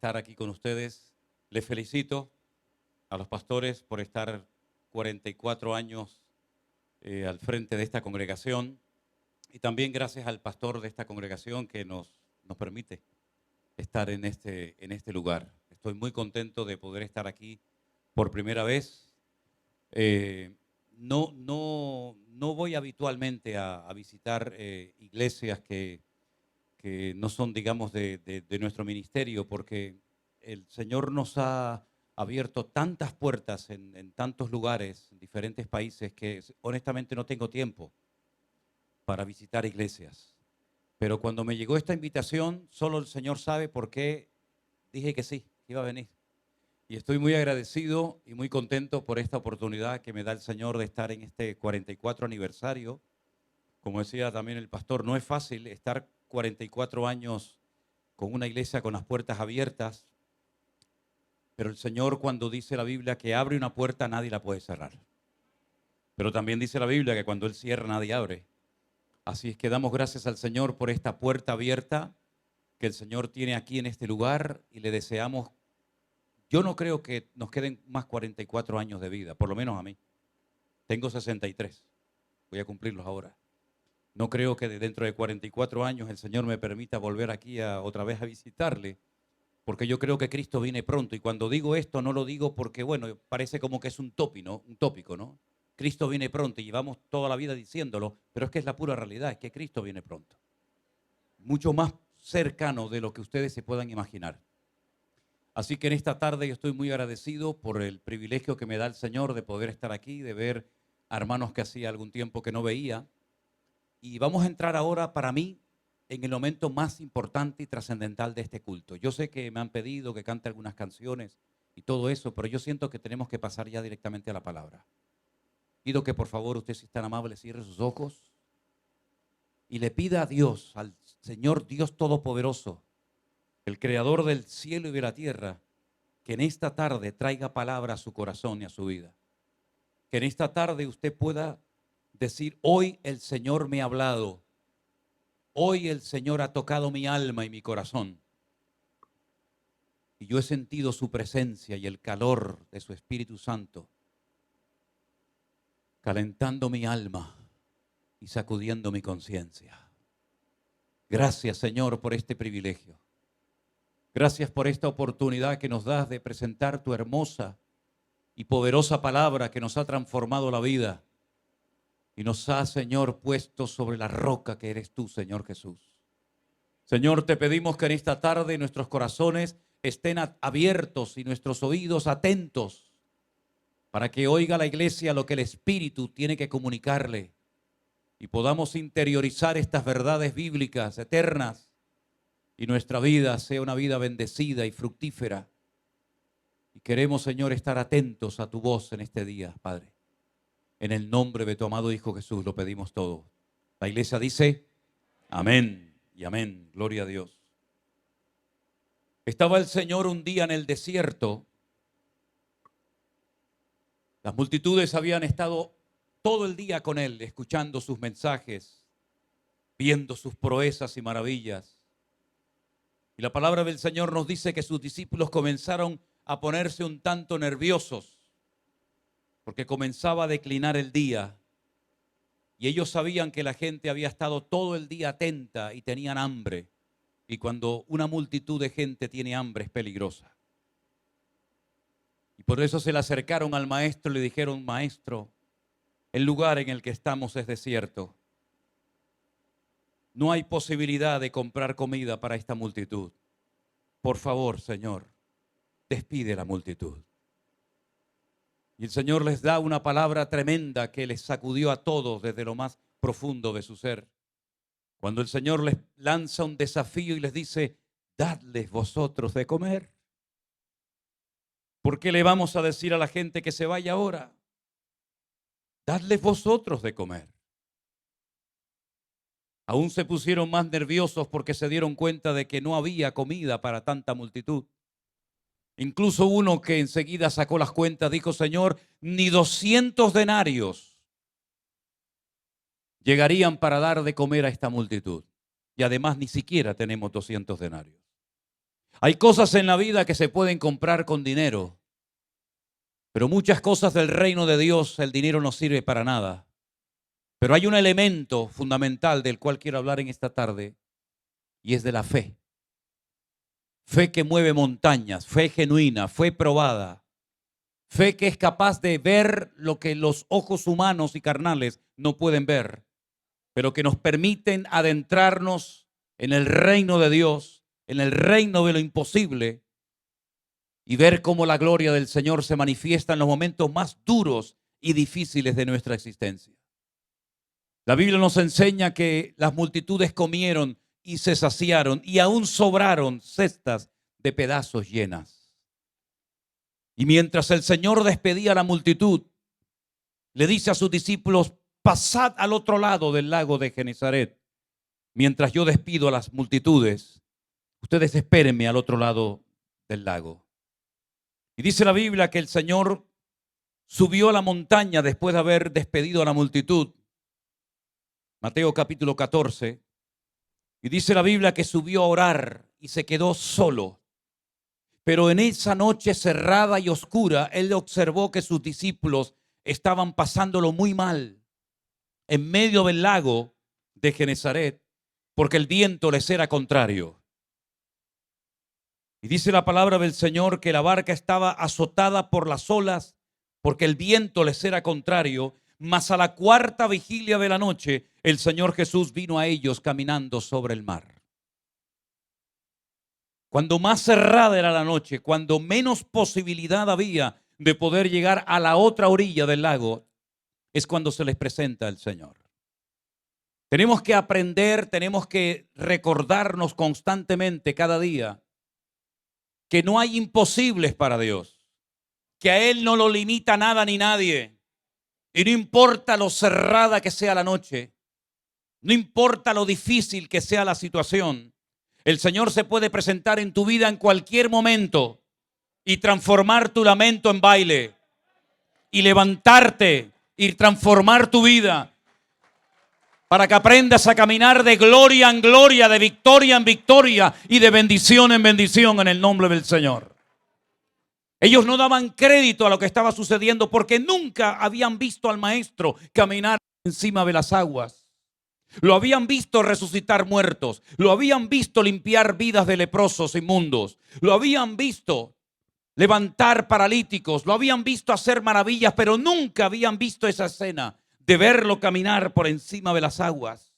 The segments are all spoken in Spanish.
estar aquí con ustedes. Les felicito a los pastores por estar 44 años al frente de esta congregación y también gracias al pastor de esta congregación que nos permite estar en este lugar. Estoy muy contento de poder estar aquí por primera vez. No voy habitualmente a visitar iglesias que no son, digamos, de nuestro ministerio, porque el Señor nos ha abierto tantas puertas en tantos lugares, en diferentes países, que honestamente no tengo tiempo para visitar iglesias. Pero cuando me llegó esta invitación, solo el Señor sabe por qué dije que sí, que iba a venir. Y estoy muy agradecido y muy contento por esta oportunidad que me da el Señor de estar en este 44 aniversario. Como decía también el pastor, no es fácil estar 44 años con una iglesia con las puertas abiertas, pero el Señor, cuando dice la Biblia que abre una puerta, nadie la puede cerrar. Pero también dice la Biblia que cuando Él cierra, nadie abre. Así es que damos gracias al Señor por esta puerta abierta que el Señor tiene aquí en este lugar y le deseamos. Yo no creo que nos queden más 44 años de vida, por lo menos a mí. Tengo 63, voy a cumplirlos ahora. No creo que dentro de 44 años el Señor me permita volver aquí otra vez a visitarle, porque yo creo que Cristo viene pronto. Y cuando digo esto, no lo digo porque, bueno, parece como que es un tópico, ¿no? Cristo viene pronto y llevamos toda la vida diciéndolo, pero es que es la pura realidad, es que Cristo viene pronto. Mucho más cercano de lo que ustedes se puedan imaginar. Así que en esta tarde yo estoy muy agradecido por el privilegio que me da el Señor de poder estar aquí, de ver a hermanos que hacía algún tiempo que no veía. Y vamos a entrar ahora, para mí, en el momento más importante y trascendental de este culto. Yo sé que me han pedido que cante algunas canciones y todo eso, pero yo siento que tenemos que pasar ya directamente a la palabra. Pido que por favor usted, si es tan amable, cierre sus ojos y le pida a Dios, al Señor Dios Todopoderoso, el Creador del cielo y de la tierra, que en esta tarde traiga palabra a su corazón y a su vida. Que en esta tarde usted pueda decir: hoy el Señor me ha hablado. Hoy el Señor ha tocado mi alma y mi corazón. Y yo he sentido su presencia y el calor de su Espíritu Santo, calentando mi alma y sacudiendo mi conciencia. Gracias, Señor, por este privilegio. Gracias por esta oportunidad que nos das de presentar tu hermosa y poderosa palabra que nos ha transformado la vida y nos ha, Señor, puesto sobre la roca que eres tú, Señor Jesús. Señor, te pedimos que en esta tarde nuestros corazones estén abiertos y nuestros oídos atentos para que oiga la iglesia lo que el Espíritu tiene que comunicarle y podamos interiorizar estas verdades bíblicas eternas y nuestra vida sea una vida bendecida y fructífera. Y queremos, Señor, estar atentos a tu voz en este día, Padre. En el nombre de tu amado Hijo Jesús lo pedimos todo. La iglesia dice amén y amén. Gloria a Dios. Estaba el Señor un día en el desierto. Las multitudes habían estado todo el día con Él, escuchando sus mensajes, viendo sus proezas y maravillas. Y la palabra del Señor nos dice que sus discípulos comenzaron a ponerse un tanto nerviosos, porque comenzaba a declinar el día. Y ellos sabían que la gente había estado todo el día atenta y tenían hambre. Y cuando una multitud de gente tiene hambre es peligrosa. Y por eso se le acercaron al maestro y le dijeron: maestro, el lugar en el que estamos es desierto. No hay posibilidad de comprar comida para esta multitud. Por favor, Señor, despide la multitud. Y el Señor les da una palabra tremenda que les sacudió a todos desde lo más profundo de su ser. Cuando el Señor les lanza un desafío y les dice: dadles vosotros de comer. ¿Por qué le vamos a decir a la gente que se vaya ahora? Dadles vosotros de comer. Aún se pusieron más nerviosos porque se dieron cuenta de que no había comida para tanta multitud. Incluso uno que enseguida sacó las cuentas dijo: Señor, ni 200 denarios llegarían para dar de comer a esta multitud. Y además ni siquiera tenemos 200 denarios. Hay cosas en la vida que se pueden comprar con dinero, pero muchas cosas del reino de Dios, el dinero no sirve para nada. Pero hay un elemento fundamental del cual quiero hablar en esta tarde, y es de la fe. Fe que mueve montañas, fe genuina, fe probada, fe que es capaz de ver lo que los ojos humanos y carnales no pueden ver, pero que nos permiten adentrarnos en el reino de Dios, en el reino de lo imposible, y ver cómo la gloria del Señor se manifiesta en los momentos más duros y difíciles de nuestra existencia. La Biblia nos enseña que las multitudes comieron y se saciaron y aún sobraron cestas de pedazos llenas. Y mientras el Señor despedía a la multitud, le dice a sus discípulos: pasad al otro lado del lago de Genesaret. Mientras yo despido a las multitudes, ustedes espérenme al otro lado del lago. Y dice la Biblia que el Señor subió a la montaña después de haber despedido a la multitud. Mateo capítulo 14. Y dice la Biblia que subió a orar y se quedó solo. Pero en esa noche cerrada y oscura, él observó que sus discípulos estaban pasándolo muy mal en medio del lago de Genesaret, porque el viento les era contrario. Y dice la palabra del Señor que la barca estaba azotada por las olas, porque el viento les era contrario. Mas a la cuarta vigilia de la noche, el Señor Jesús vino a ellos caminando sobre el mar. Cuando más cerrada era la noche, cuando menos posibilidad había de poder llegar a la otra orilla del lago, es cuando se les presenta el Señor. Tenemos que aprender, tenemos que recordarnos constantemente cada día que no hay imposibles para Dios, que a Él no lo limita nada ni nadie. Y no importa lo cerrada que sea la noche, no importa lo difícil que sea la situación, el Señor se puede presentar en tu vida en cualquier momento y transformar tu lamento en baile y levantarte y transformar tu vida para que aprendas a caminar de gloria en gloria, de victoria en victoria y de bendición en bendición en el nombre del Señor. Ellos no daban crédito a lo que estaba sucediendo porque nunca habían visto al Maestro caminar encima de las aguas. Lo habían visto resucitar muertos. Lo habían visto limpiar vidas de leprosos inmundos. Lo habían visto levantar paralíticos. Lo habían visto hacer maravillas, pero nunca habían visto esa escena de verlo caminar por encima de las aguas.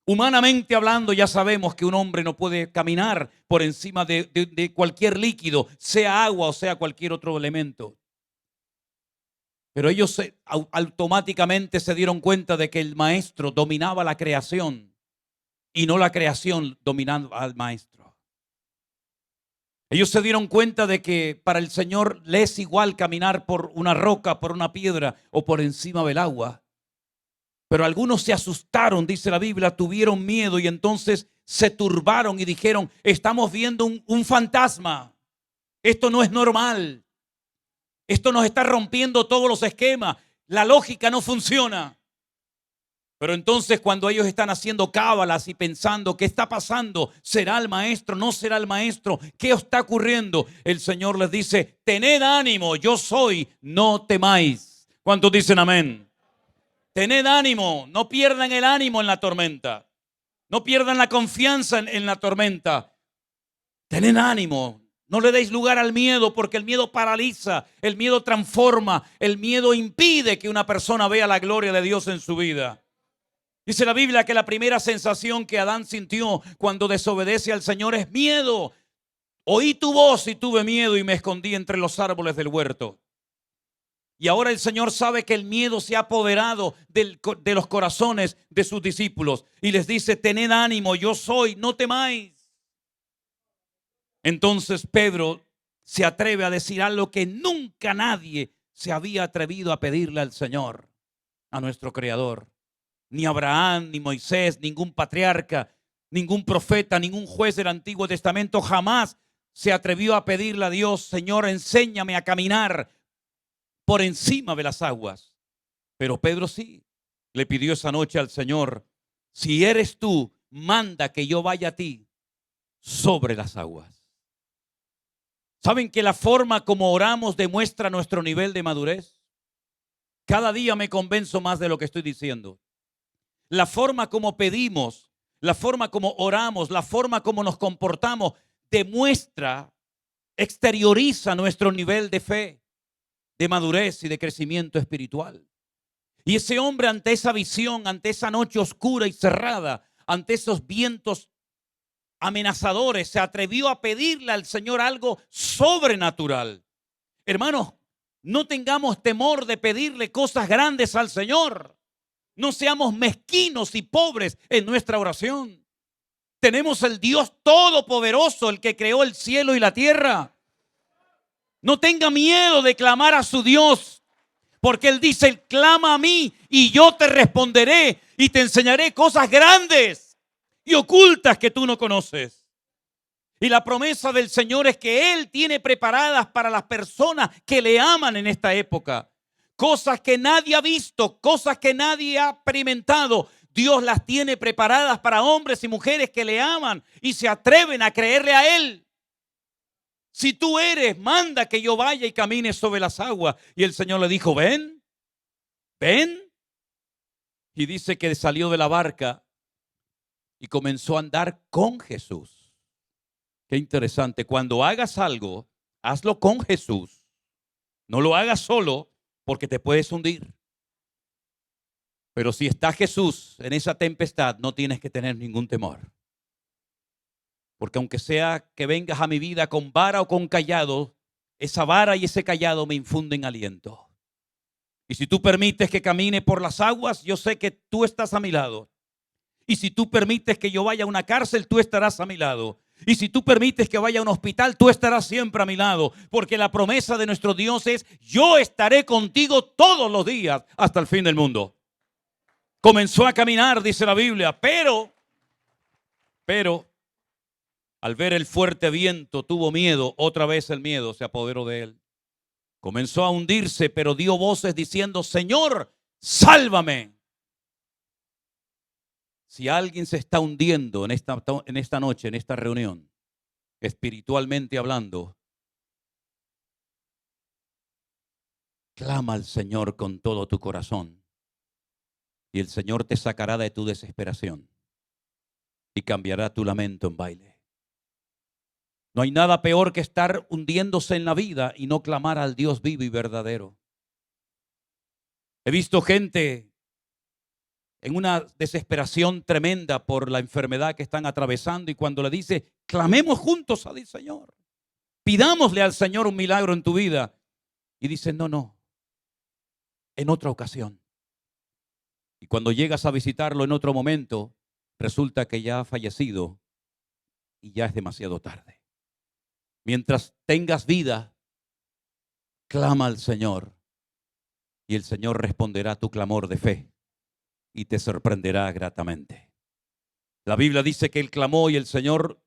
Humanamente hablando, ya sabemos que un hombre no puede caminar por encima de cualquier líquido, sea agua o sea cualquier otro elemento. Pero ellos automáticamente se dieron cuenta de que el Maestro dominaba la creación y no la creación dominaba al Maestro. Ellos se dieron cuenta de que para el Señor le es igual caminar por una roca, por una piedra o por encima del agua. Pero algunos se asustaron, dice la Biblia, tuvieron miedo y entonces se turbaron y dijeron: estamos viendo un fantasma. Esto no es normal. Esto nos está rompiendo todos los esquemas. La lógica no funciona. Pero entonces cuando ellos están haciendo cábalas y pensando qué está pasando, ¿será el Maestro? ¿No será el Maestro? ¿Qué está ocurriendo? El Señor les dice: tened ánimo, yo soy, no temáis. ¿Cuántos dicen amén? Tened ánimo, no pierdan el ánimo en la tormenta. No pierdan la confianza en la tormenta. Tened ánimo, no le deis lugar al miedo, porque el miedo paraliza, el miedo transforma, el miedo impide que una persona vea la gloria de Dios en su vida. Dice la Biblia que la primera sensación que Adán sintió cuando desobedece al Señor es miedo. Oí tu voz y tuve miedo y me escondí entre los árboles del huerto. Y ahora el Señor sabe que el miedo se ha apoderado de los corazones de sus discípulos. Y les dice: tened ánimo, yo soy, no temáis. Entonces Pedro se atreve a decir algo que nunca nadie se había atrevido a pedirle al Señor, a nuestro Creador. Ni Abraham, ni Moisés, ningún patriarca, ningún profeta, ningún juez del Antiguo Testamento jamás se atrevió a pedirle a Dios: Señor, enséñame a caminar por encima de las aguas. Pero Pedro sí le pidió esa noche al Señor: si eres tú, manda que yo vaya a ti sobre las aguas. ¿Saben que la forma como oramos demuestra nuestro nivel de madurez? Cada día me convenzo más de lo que estoy diciendo. La forma como pedimos, la forma como oramos, la forma como nos comportamos, demuestra, exterioriza nuestro nivel de fe, de madurez y de crecimiento espiritual. Y ese hombre, ante esa visión, ante esa noche oscura y cerrada, ante esos vientos amenazadores, se atrevió a pedirle al Señor algo sobrenatural. Hermanos, no tengamos temor de pedirle cosas grandes al Señor. No seamos mezquinos y pobres en nuestra oración. Tenemos el Dios todopoderoso, el que creó el cielo y la tierra. No tenga miedo de clamar a su Dios, porque Él dice: clama a mí y yo te responderé y te enseñaré cosas grandes y ocultas que tú no conoces. Y la promesa del Señor es que Él tiene preparadas para las personas que le aman en esta época. Cosas que nadie ha visto, cosas que nadie ha experimentado. Dios las tiene preparadas para hombres y mujeres que le aman y se atreven a creerle a Él. Si tú eres, manda que yo vaya y camine sobre las aguas. Y el Señor le dijo: ven, ven. Y dice que salió de la barca y comenzó a andar con Jesús. Qué interesante. Cuando hagas algo, hazlo con Jesús. No lo hagas solo, porque te puedes hundir. Pero si está Jesús en esa tempestad, no tienes que tener ningún temor. Porque aunque sea que vengas a mi vida con vara o con cayado, esa vara y ese cayado me infunden aliento. Y si tú permites que camine por las aguas, yo sé que tú estás a mi lado. Y si tú permites que yo vaya a una cárcel, tú estarás a mi lado. Y si tú permites que vaya a un hospital, tú estarás siempre a mi lado. Porque la promesa de nuestro Dios es: yo estaré contigo todos los días hasta el fin del mundo. Comenzó a caminar, dice la Biblia, pero, al ver el fuerte viento, tuvo miedo. Otra vez el miedo se apoderó de él. Comenzó a hundirse, pero dio voces diciendo: Señor, sálvame. Si alguien se está hundiendo en esta noche, en esta reunión, espiritualmente hablando, clama al Señor con todo tu corazón y el Señor te sacará de tu desesperación y cambiará tu lamento en baile. No hay nada peor que estar hundiéndose en la vida y no clamar al Dios vivo y verdadero. He visto gente en una desesperación tremenda por la enfermedad que están atravesando, y cuando le dice: clamemos juntos al Señor, pidámosle al Señor un milagro en tu vida, y dice: no, en otra ocasión. Y cuando llegas a visitarlo en otro momento, resulta que ya ha fallecido y ya es demasiado tarde. Mientras tengas vida, clama al Señor y el Señor responderá tu clamor de fe y te sorprenderá gratamente. La Biblia dice que él clamó y el Señor,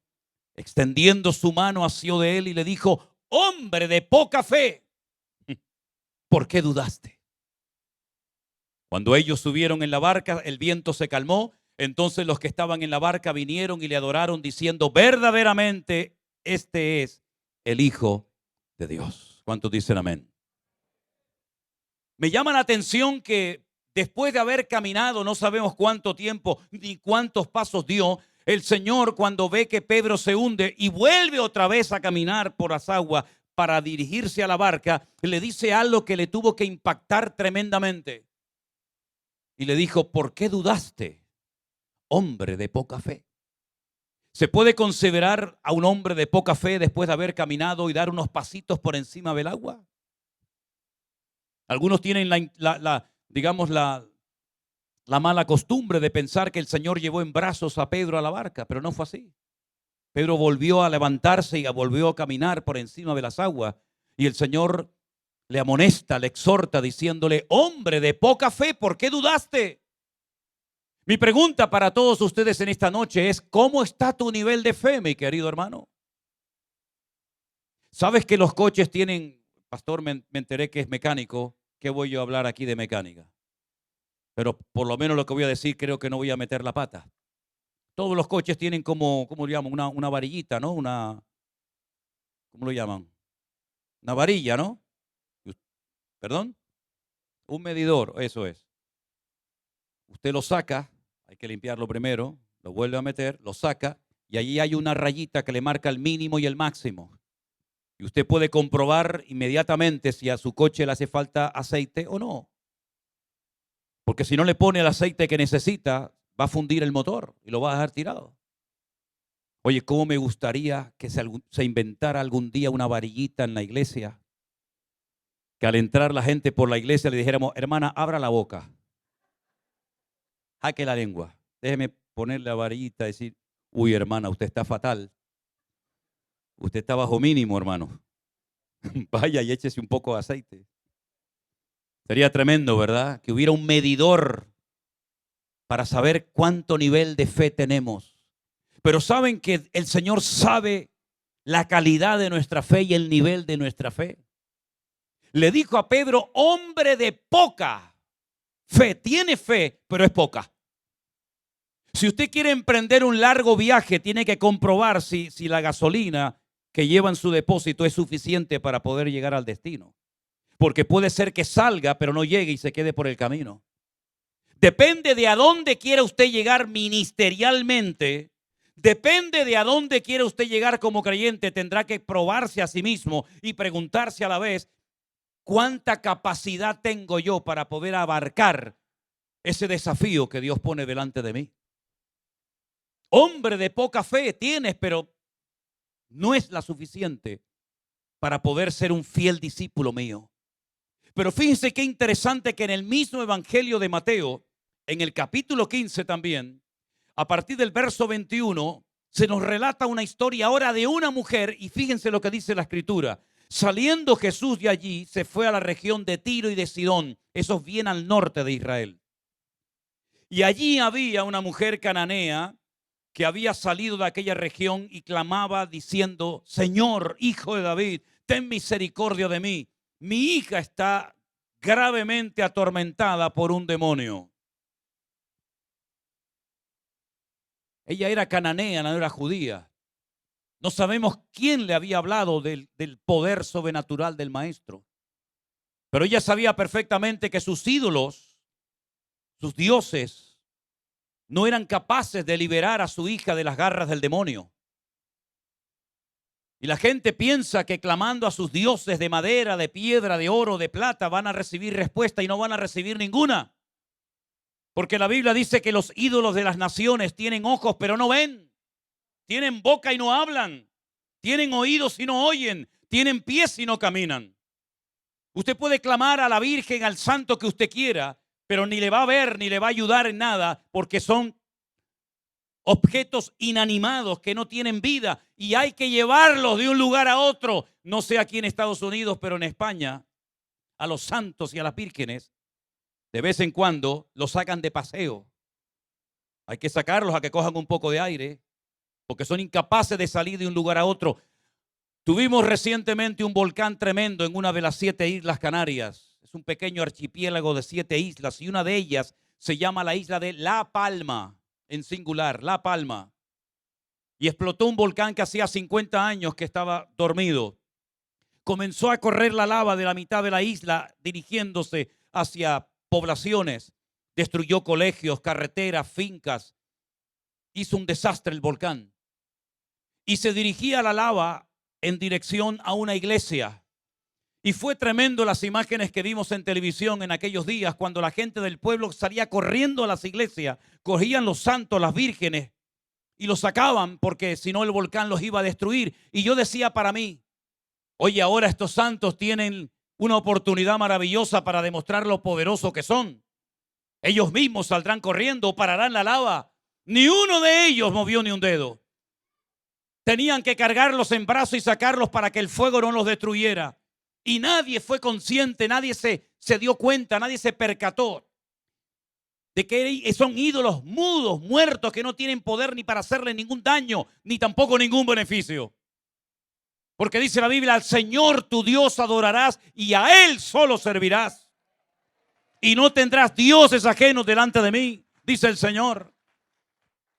extendiendo su mano, asió de él y le dijo: hombre de poca fe, ¿por qué dudaste? Cuando ellos subieron en la barca, el viento se calmó. Entonces los que estaban en la barca vinieron y le adoraron diciendo: verdaderamente este es el Hijo de Dios. ¿Cuántos dicen amén? Me llama la atención que después de haber caminado, no sabemos cuánto tiempo ni cuántos pasos dio, el Señor, cuando ve que Pedro se hunde y vuelve otra vez a caminar por las aguas para dirigirse a la barca, le dice algo que le tuvo que impactar tremendamente. Y le dijo: ¿por qué dudaste, hombre de poca fe? ¿Se puede considerar a un hombre de poca fe después de haber caminado y dar unos pasitos por encima del agua? Algunos tienen la mala costumbre de pensar que el Señor llevó en brazos a Pedro a la barca, pero no fue así. Pedro volvió a levantarse y volvió a caminar por encima de las aguas, y el Señor le amonesta, le exhorta diciéndole: hombre de poca fe, ¿por qué dudaste? Mi pregunta para todos ustedes en esta noche es: ¿cómo está tu nivel de fe, mi querido hermano? ¿Sabes que los coches tienen, pastor, me enteré que es mecánico? ¿Qué voy yo a hablar aquí de mecánica? Pero por lo menos lo que voy a decir, creo que no voy a meter la pata. Todos los coches tienen como, ¿cómo lo llaman? Una varillita, ¿no? ¿Cómo lo llaman? Una varilla, ¿no? ¿Perdón? Un medidor, eso es. Usted lo saca, hay que limpiarlo primero, lo vuelve a meter, lo saca y allí hay una rayita que le marca el mínimo y el máximo. Y usted puede comprobar inmediatamente si a su coche le hace falta aceite o no. Porque si no le pone el aceite que necesita, va a fundir el motor y lo va a dejar tirado. Oye, ¿cómo me gustaría que se inventara algún día una varillita en la iglesia? Que al entrar la gente por la iglesia le dijéramos, hermana, abra la boca, jaque la lengua, déjeme poner la varillita y decir, uy, hermana, usted está fatal. Usted está bajo mínimo, hermano. Vaya y échese un poco de aceite. Sería tremendo, ¿verdad? Que hubiera un medidor para saber cuánto nivel de fe tenemos. Pero saben que el Señor sabe la calidad de nuestra fe y el nivel de nuestra fe. Le dijo a Pedro, hombre de poca fe, tiene fe, pero es poca. Si usted quiere emprender un largo viaje, tiene que comprobar si la gasolina que lleva en su depósito es suficiente para poder llegar al destino. Porque puede ser que salga, pero no llegue y se quede por el camino. Depende de a dónde quiera usted llegar ministerialmente. Depende de a dónde quiera usted llegar como creyente. Tendrá que probarse a sí mismo y preguntarse a la vez, ¿cuánta capacidad tengo yo para poder abarcar ese desafío que Dios pone delante de mí? Hombre de poca fe tienes, pero no es la suficiente para poder ser un fiel discípulo mío. Pero fíjense qué interesante que en el mismo Evangelio de Mateo, en el capítulo 15 también, a partir del verso 21, se nos relata una historia ahora de una mujer, y fíjense lo que dice la Escritura. Saliendo Jesús de allí, se fue a la región de Tiro y de Sidón, eso es bien al norte de Israel. Y allí había una mujer cananea que había salido de aquella región y clamaba diciendo, Señor, Hijo de David, ten misericordia de mí. Mi hija está gravemente atormentada por un demonio. Ella era cananea, no era judía. No sabemos quién le había hablado del poder sobrenatural del maestro. Pero ella sabía perfectamente que sus ídolos, sus dioses, no eran capaces de liberar a su hija de las garras del demonio. Y la gente piensa que clamando a sus dioses de madera, de piedra, de oro, de plata, van a recibir respuesta y no van a recibir ninguna. Porque la Biblia dice que los ídolos de las naciones tienen ojos pero no ven. Tienen boca y no hablan. Tienen oídos y no oyen. Tienen pies y no caminan. Usted puede clamar a la Virgen, al santo que usted quiera, pero ni le va a ver ni le va a ayudar en nada porque son objetos inanimados que no tienen vida y hay que llevarlos de un lugar a otro. No sé aquí en Estados Unidos, pero en España, a los santos y a las vírgenes, de vez en cuando los sacan de paseo. Hay que sacarlos a que cojan un poco de aire, porque son incapaces de salir de un lugar a otro. Tuvimos recientemente un volcán tremendo en una de las 7 islas Canarias. Es un pequeño archipiélago de 7 islas y una de ellas se llama la isla de La Palma, en singular, La Palma. Y explotó un volcán que hacía 50 años que estaba dormido. Comenzó a correr la lava de la mitad de la isla dirigiéndose hacia poblaciones. Destruyó colegios, carreteras, fincas. Hizo un desastre el volcán. Y se dirigía la lava en dirección a una iglesia. Y fue tremendo las imágenes que vimos en televisión en aquellos días cuando la gente del pueblo salía corriendo a las iglesias, cogían los santos, las vírgenes y los sacaban porque si no el volcán los iba a destruir. Y yo decía para mí, oye, ahora estos santos tienen una oportunidad maravillosa para demostrar lo poderoso que son. Ellos mismos saldrán corriendo, pararán la lava. Ni uno de ellos movió ni un dedo. Tenían que cargarlos en brazos y sacarlos para que el fuego no los destruyera. Y nadie fue consciente, nadie se dio cuenta, nadie se percató de que son ídolos mudos, muertos, que no tienen poder ni para hacerle ningún daño, ni tampoco ningún beneficio. Porque dice la Biblia, al Señor tu Dios adorarás y a Él solo servirás. Y no tendrás dioses ajenos delante de mí, dice el Señor.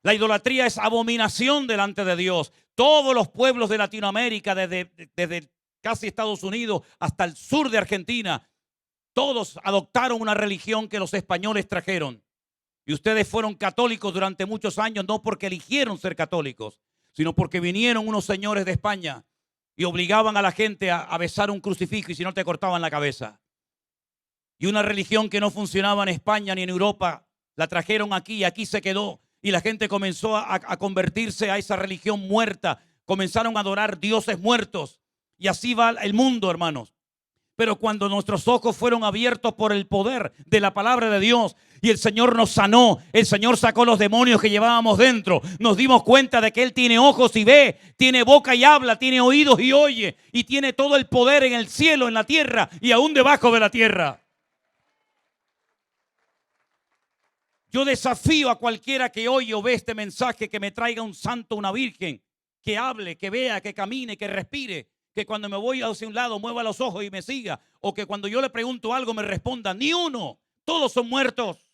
La idolatría es abominación delante de Dios. Todos los pueblos de Latinoamérica, desde casi Estados Unidos, hasta el sur de Argentina. Todos adoptaron una religión que los españoles trajeron. Y ustedes fueron católicos durante muchos años, no porque eligieron ser católicos, sino porque vinieron unos señores de España y obligaban a la gente a besar un crucifijo y si no te cortaban la cabeza. Y una religión que no funcionaba en España ni en Europa, la trajeron aquí y aquí se quedó. Y la gente comenzó a convertirse a esa religión muerta. Comenzaron a adorar dioses muertos. Y así va el mundo, hermanos. Pero cuando nuestros ojos fueron abiertos por el poder de la palabra de Dios y el Señor nos sanó, el Señor sacó los demonios que llevábamos dentro, nos dimos cuenta de que Él tiene ojos y ve, tiene boca y habla, tiene oídos y oye, y tiene todo el poder en el cielo, en la tierra y aún debajo de la tierra. Yo desafío a cualquiera que oye o ve este mensaje que me traiga un santo, una virgen, que hable, que vea, que camine, que respire. Que cuando me voy hacia un lado mueva los ojos y me siga, o que cuando yo le pregunto algo me responda. Ni uno, todos son muertos.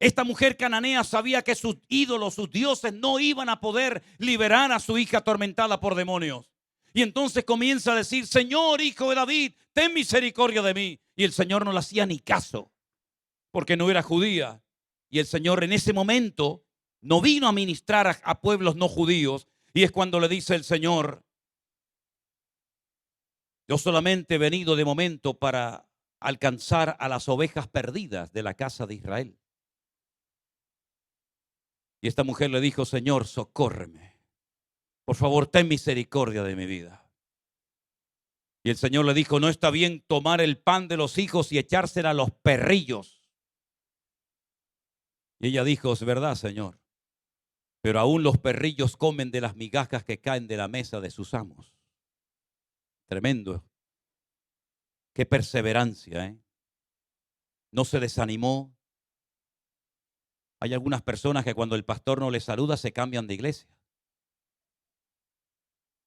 Esta mujer cananea sabía que sus ídolos, sus dioses no iban a poder liberar a su hija atormentada por demonios. Y entonces comienza a decir: Señor, hijo de David, ten misericordia de mí. Y el Señor no le hacía ni caso, porque no era judía. Y el Señor en ese momento no vino a ministrar a pueblos no judíos. Y es cuando le dice el Señor: yo solamente he venido de momento para alcanzar a las ovejas perdidas de la casa de Israel. Y esta mujer le dijo: Señor, socórreme. Por favor, ten misericordia de mi vida. Y el Señor le dijo: no está bien tomar el pan de los hijos y echársela a los perrillos. Y ella dijo: es verdad, Señor, pero aún los perrillos comen de las migajas que caen de la mesa de sus amos. Tremendo. Qué perseverancia, ¿eh? No se desanimó. Hay algunas personas que cuando el pastor no les saluda se cambian de iglesia.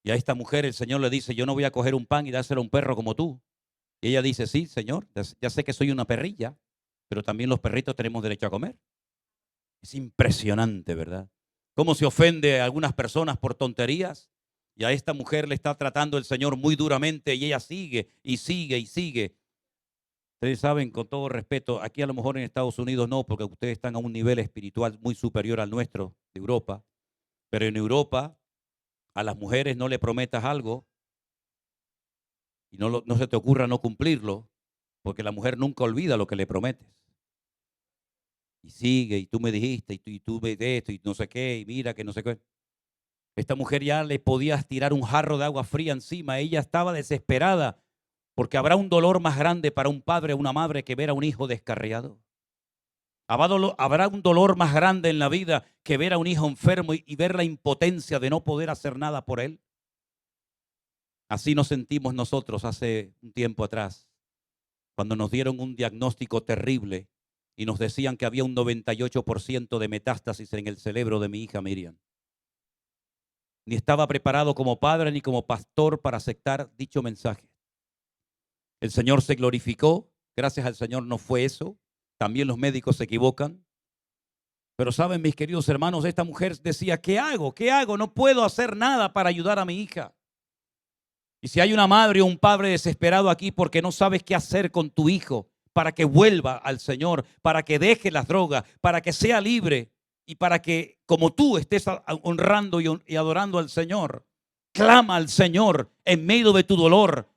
Y a esta mujer el Señor le dice: yo no voy a coger un pan y dárselo a un perro como tú. Y ella dice: sí, Señor, ya sé que soy una perrilla, pero también los perritos tenemos derecho a comer. Es impresionante, ¿verdad? Cómo se ofende a algunas personas por tonterías. Y a esta mujer le está tratando el Señor muy duramente y ella sigue y sigue y sigue. Ustedes saben, con todo respeto, aquí a lo mejor en Estados Unidos no, porque ustedes están a un nivel espiritual muy superior al nuestro de Europa. Pero en Europa a las mujeres no le prometas algo y no se te ocurra no cumplirlo, porque la mujer nunca olvida lo que le prometes. Y sigue, y tú me dijiste, y tú ves esto, y no sé qué, y mira que no sé qué. Esta mujer ya le podías tirar un jarro de agua fría encima. Ella estaba desesperada porque habrá un dolor más grande para un padre o una madre que ver a un hijo descarriado. Habrá un dolor más grande en la vida que ver a un hijo enfermo y ver la impotencia de no poder hacer nada por él. Así nos sentimos nosotros hace un tiempo atrás, cuando nos dieron un diagnóstico terrible y nos decían que había un 98% de metástasis en el cerebro de mi hija Miriam. Ni estaba preparado como padre ni como pastor para aceptar dicho mensaje. El Señor se glorificó. Gracias al Señor no fue eso. También los médicos se equivocan. Pero saben, mis queridos hermanos, esta mujer decía: ¿qué hago? ¿Qué hago? No puedo hacer nada para ayudar a mi hija. Y si hay una madre o un padre desesperado aquí porque no sabes qué hacer con tu hijo para que vuelva al Señor, para que deje las drogas, para que sea libre, y para que, como tú, estés honrando y adorando al Señor, clama al Señor en medio de tu dolor.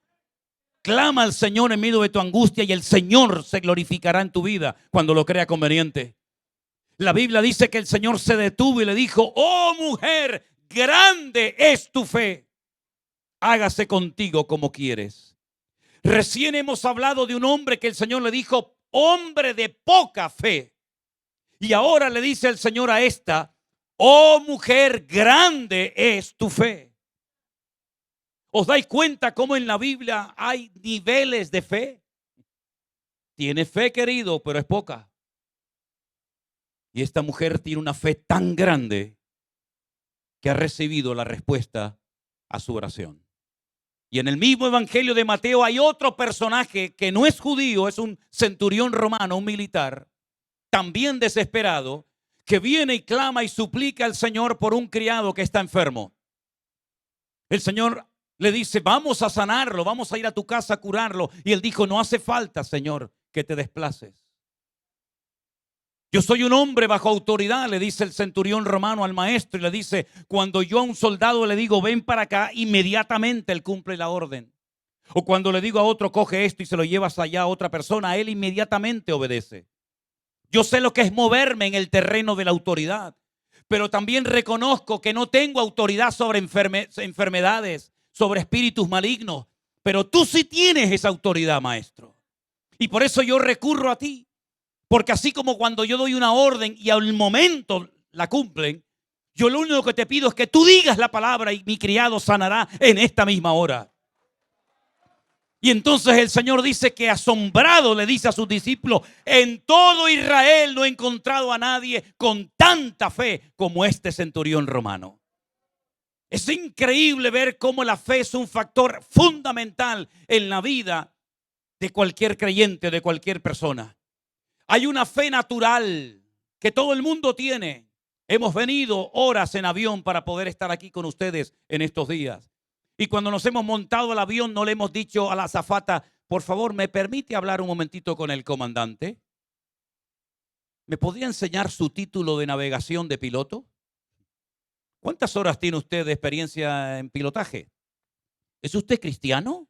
Clama al Señor en medio de tu angustia y el Señor se glorificará en tu vida cuando lo crea conveniente. La Biblia dice que el Señor se detuvo y le dijo: oh mujer, grande es tu fe. Hágase contigo como quieres. Recién hemos hablado de un hombre que el Señor le dijo: hombre de poca fe. Y ahora le dice el Señor a esta: oh mujer, grande es tu fe. ¿Os dais cuenta cómo en la Biblia hay niveles de fe? Tiene fe, querido, pero es poca. Y esta mujer tiene una fe tan grande que ha recibido la respuesta a su oración. Y en el mismo evangelio de Mateo hay otro personaje que no es judío, es un centurión romano, un militar, también desesperado, que viene y clama y suplica al Señor por un criado que está enfermo. El Señor Le dice, vamos a sanarlo, vamos a ir a tu casa a curarlo. Y él dijo, no hace falta, Señor, que te desplaces. Yo soy un hombre bajo autoridad, le dice el centurión romano al maestro, y le dice, cuando yo a un soldado le digo, ven para acá, inmediatamente él cumple la orden. O cuando le digo a otro, coge esto y se lo llevas allá a otra persona, él inmediatamente obedece. Yo sé lo que es moverme en el terreno de la autoridad, pero también reconozco que no tengo autoridad sobre enfermedades, sobre espíritus malignos, pero tú sí tienes esa autoridad, maestro. Y por eso yo recurro a ti. Porque así como cuando yo doy una orden y al momento la cumplen, yo lo único que te pido es que tú digas la palabra y mi criado sanará en esta misma hora. Y entonces el Señor dice que asombrado le dice a sus discípulos, en todo Israel no he encontrado a nadie con tanta fe como este centurión romano. Es increíble ver cómo la fe es un factor fundamental en la vida de cualquier creyente, de cualquier persona. Hay una fe natural que todo el mundo tiene. Hemos venido horas en avión para poder estar aquí con ustedes en estos días. Y cuando nos hemos montado al avión no le hemos dicho a la azafata, por favor, ¿me permite hablar un momentito con el comandante? ¿Me podría enseñar su título de navegación de piloto? ¿Cuántas horas tiene usted de experiencia en pilotaje? ¿Es usted cristiano?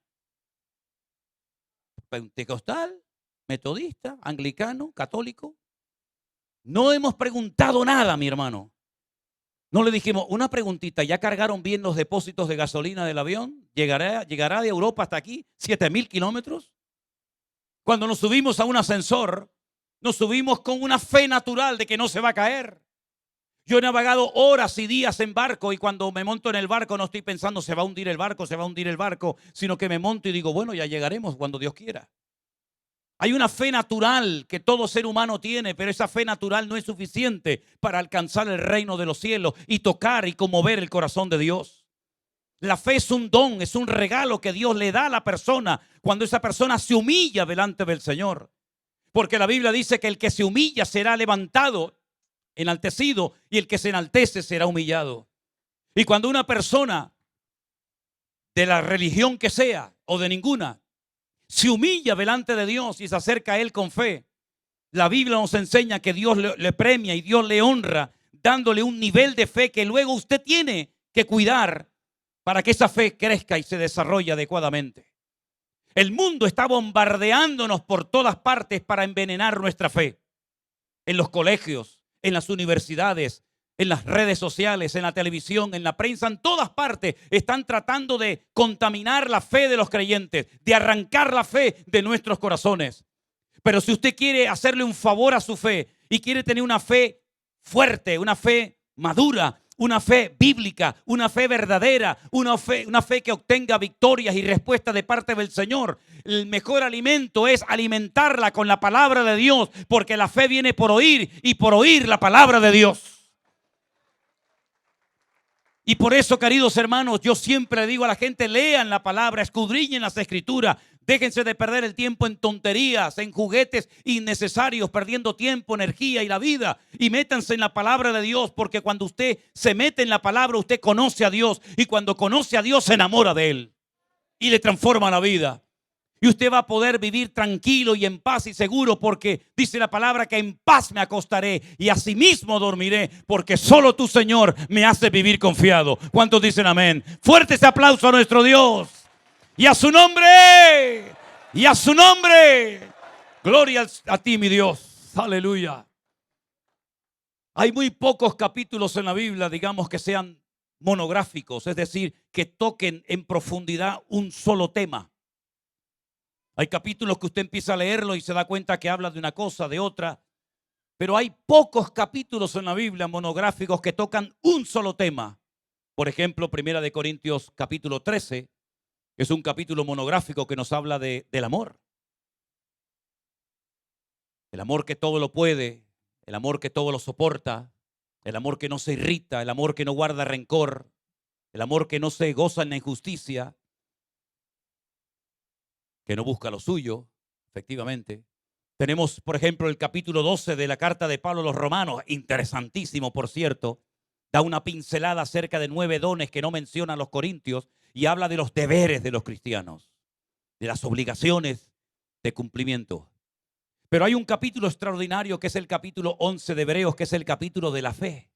¿Pentecostal? ¿Metodista? ¿Anglicano? ¿Católico? No hemos preguntado nada, mi hermano. No le dijimos, una preguntita, ¿ya cargaron bien los depósitos de gasolina del avión? ¿Llegará de Europa hasta aquí 7,000 kilómetros? Cuando nos subimos a un ascensor, nos subimos con una fe natural de que no se va a caer. Yo he navegado horas y días en barco y cuando me monto en el barco no estoy pensando se va a hundir el barco, se va a hundir el barco, sino que me monto y digo, bueno, ya llegaremos cuando Dios quiera. Hay una fe natural que todo ser humano tiene, pero esa fe natural no es suficiente para alcanzar el reino de los cielos y tocar y conmover el corazón de Dios. La fe es un don, es un regalo que Dios le da a la persona cuando esa persona se humilla delante del Señor. Porque la Biblia dice que el que se humilla será levantado, enaltecido, y el que se enaltece será humillado. Y cuando una persona de la religión que sea o de ninguna se humilla delante de Dios y se acerca a Él con fe, la Biblia nos enseña que Dios le premia y Dios le honra, dándole un nivel de fe que luego usted tiene que cuidar para que esa fe crezca y se desarrolle adecuadamente. El mundo está bombardeándonos por todas partes para envenenar nuestra fe. En los colegios, en las universidades, en las redes sociales, en la televisión, en la prensa, en todas partes están tratando de contaminar la fe de los creyentes, de arrancar la fe de nuestros corazones. Pero si usted quiere hacerle un favor a su fe y quiere tener una fe fuerte, una fe madura, una fe bíblica, una fe verdadera, una fe que obtenga victorias y respuestas de parte del Señor, el mejor alimento es alimentarla con la palabra de Dios, porque la fe viene por oír y por oír la palabra de Dios. Y por eso, queridos hermanos, yo siempre le digo a la gente, lean la palabra, escudriñen las escrituras, déjense de perder el tiempo en tonterías, en juguetes innecesarios, perdiendo tiempo, energía y la vida, y métanse en la palabra de Dios, porque cuando usted se mete en la palabra, usted conoce a Dios, y cuando conoce a Dios se enamora de Él y le transforma la vida. Y usted va a poder vivir tranquilo y en paz y seguro, porque dice la palabra que en paz me acostaré y asimismo dormiré, porque solo tú, Señor, me haces vivir confiado. ¿Cuántos dicen amén? Fuerte ese aplauso a nuestro Dios. Y a su nombre. Y a su nombre. Gloria a ti, mi Dios. Aleluya. Hay muy pocos capítulos en la Biblia, digamos, que sean monográficos, es decir, que toquen en profundidad un solo tema. Hay capítulos que usted empieza a leerlo y se da cuenta que habla de una cosa, de otra. Pero hay pocos capítulos en la Biblia monográficos que tocan un solo tema. Por ejemplo, 1 Corintios capítulo 13 es un capítulo monográfico que nos habla del amor. El amor que todo lo puede, el amor que todo lo soporta, el amor que no se irrita, el amor que no guarda rencor, el amor que no se goza en la injusticia, que no busca lo suyo, efectivamente. Tenemos, por ejemplo, el capítulo 12 de la carta de Pablo a los Romanos, interesantísimo, por cierto. Da una pincelada acerca de 9 dones que no mencionan los corintios y habla de los deberes de los cristianos, de las obligaciones de cumplimiento. Pero hay un capítulo extraordinario que es el capítulo 11 de Hebreos, que es el capítulo de la fe.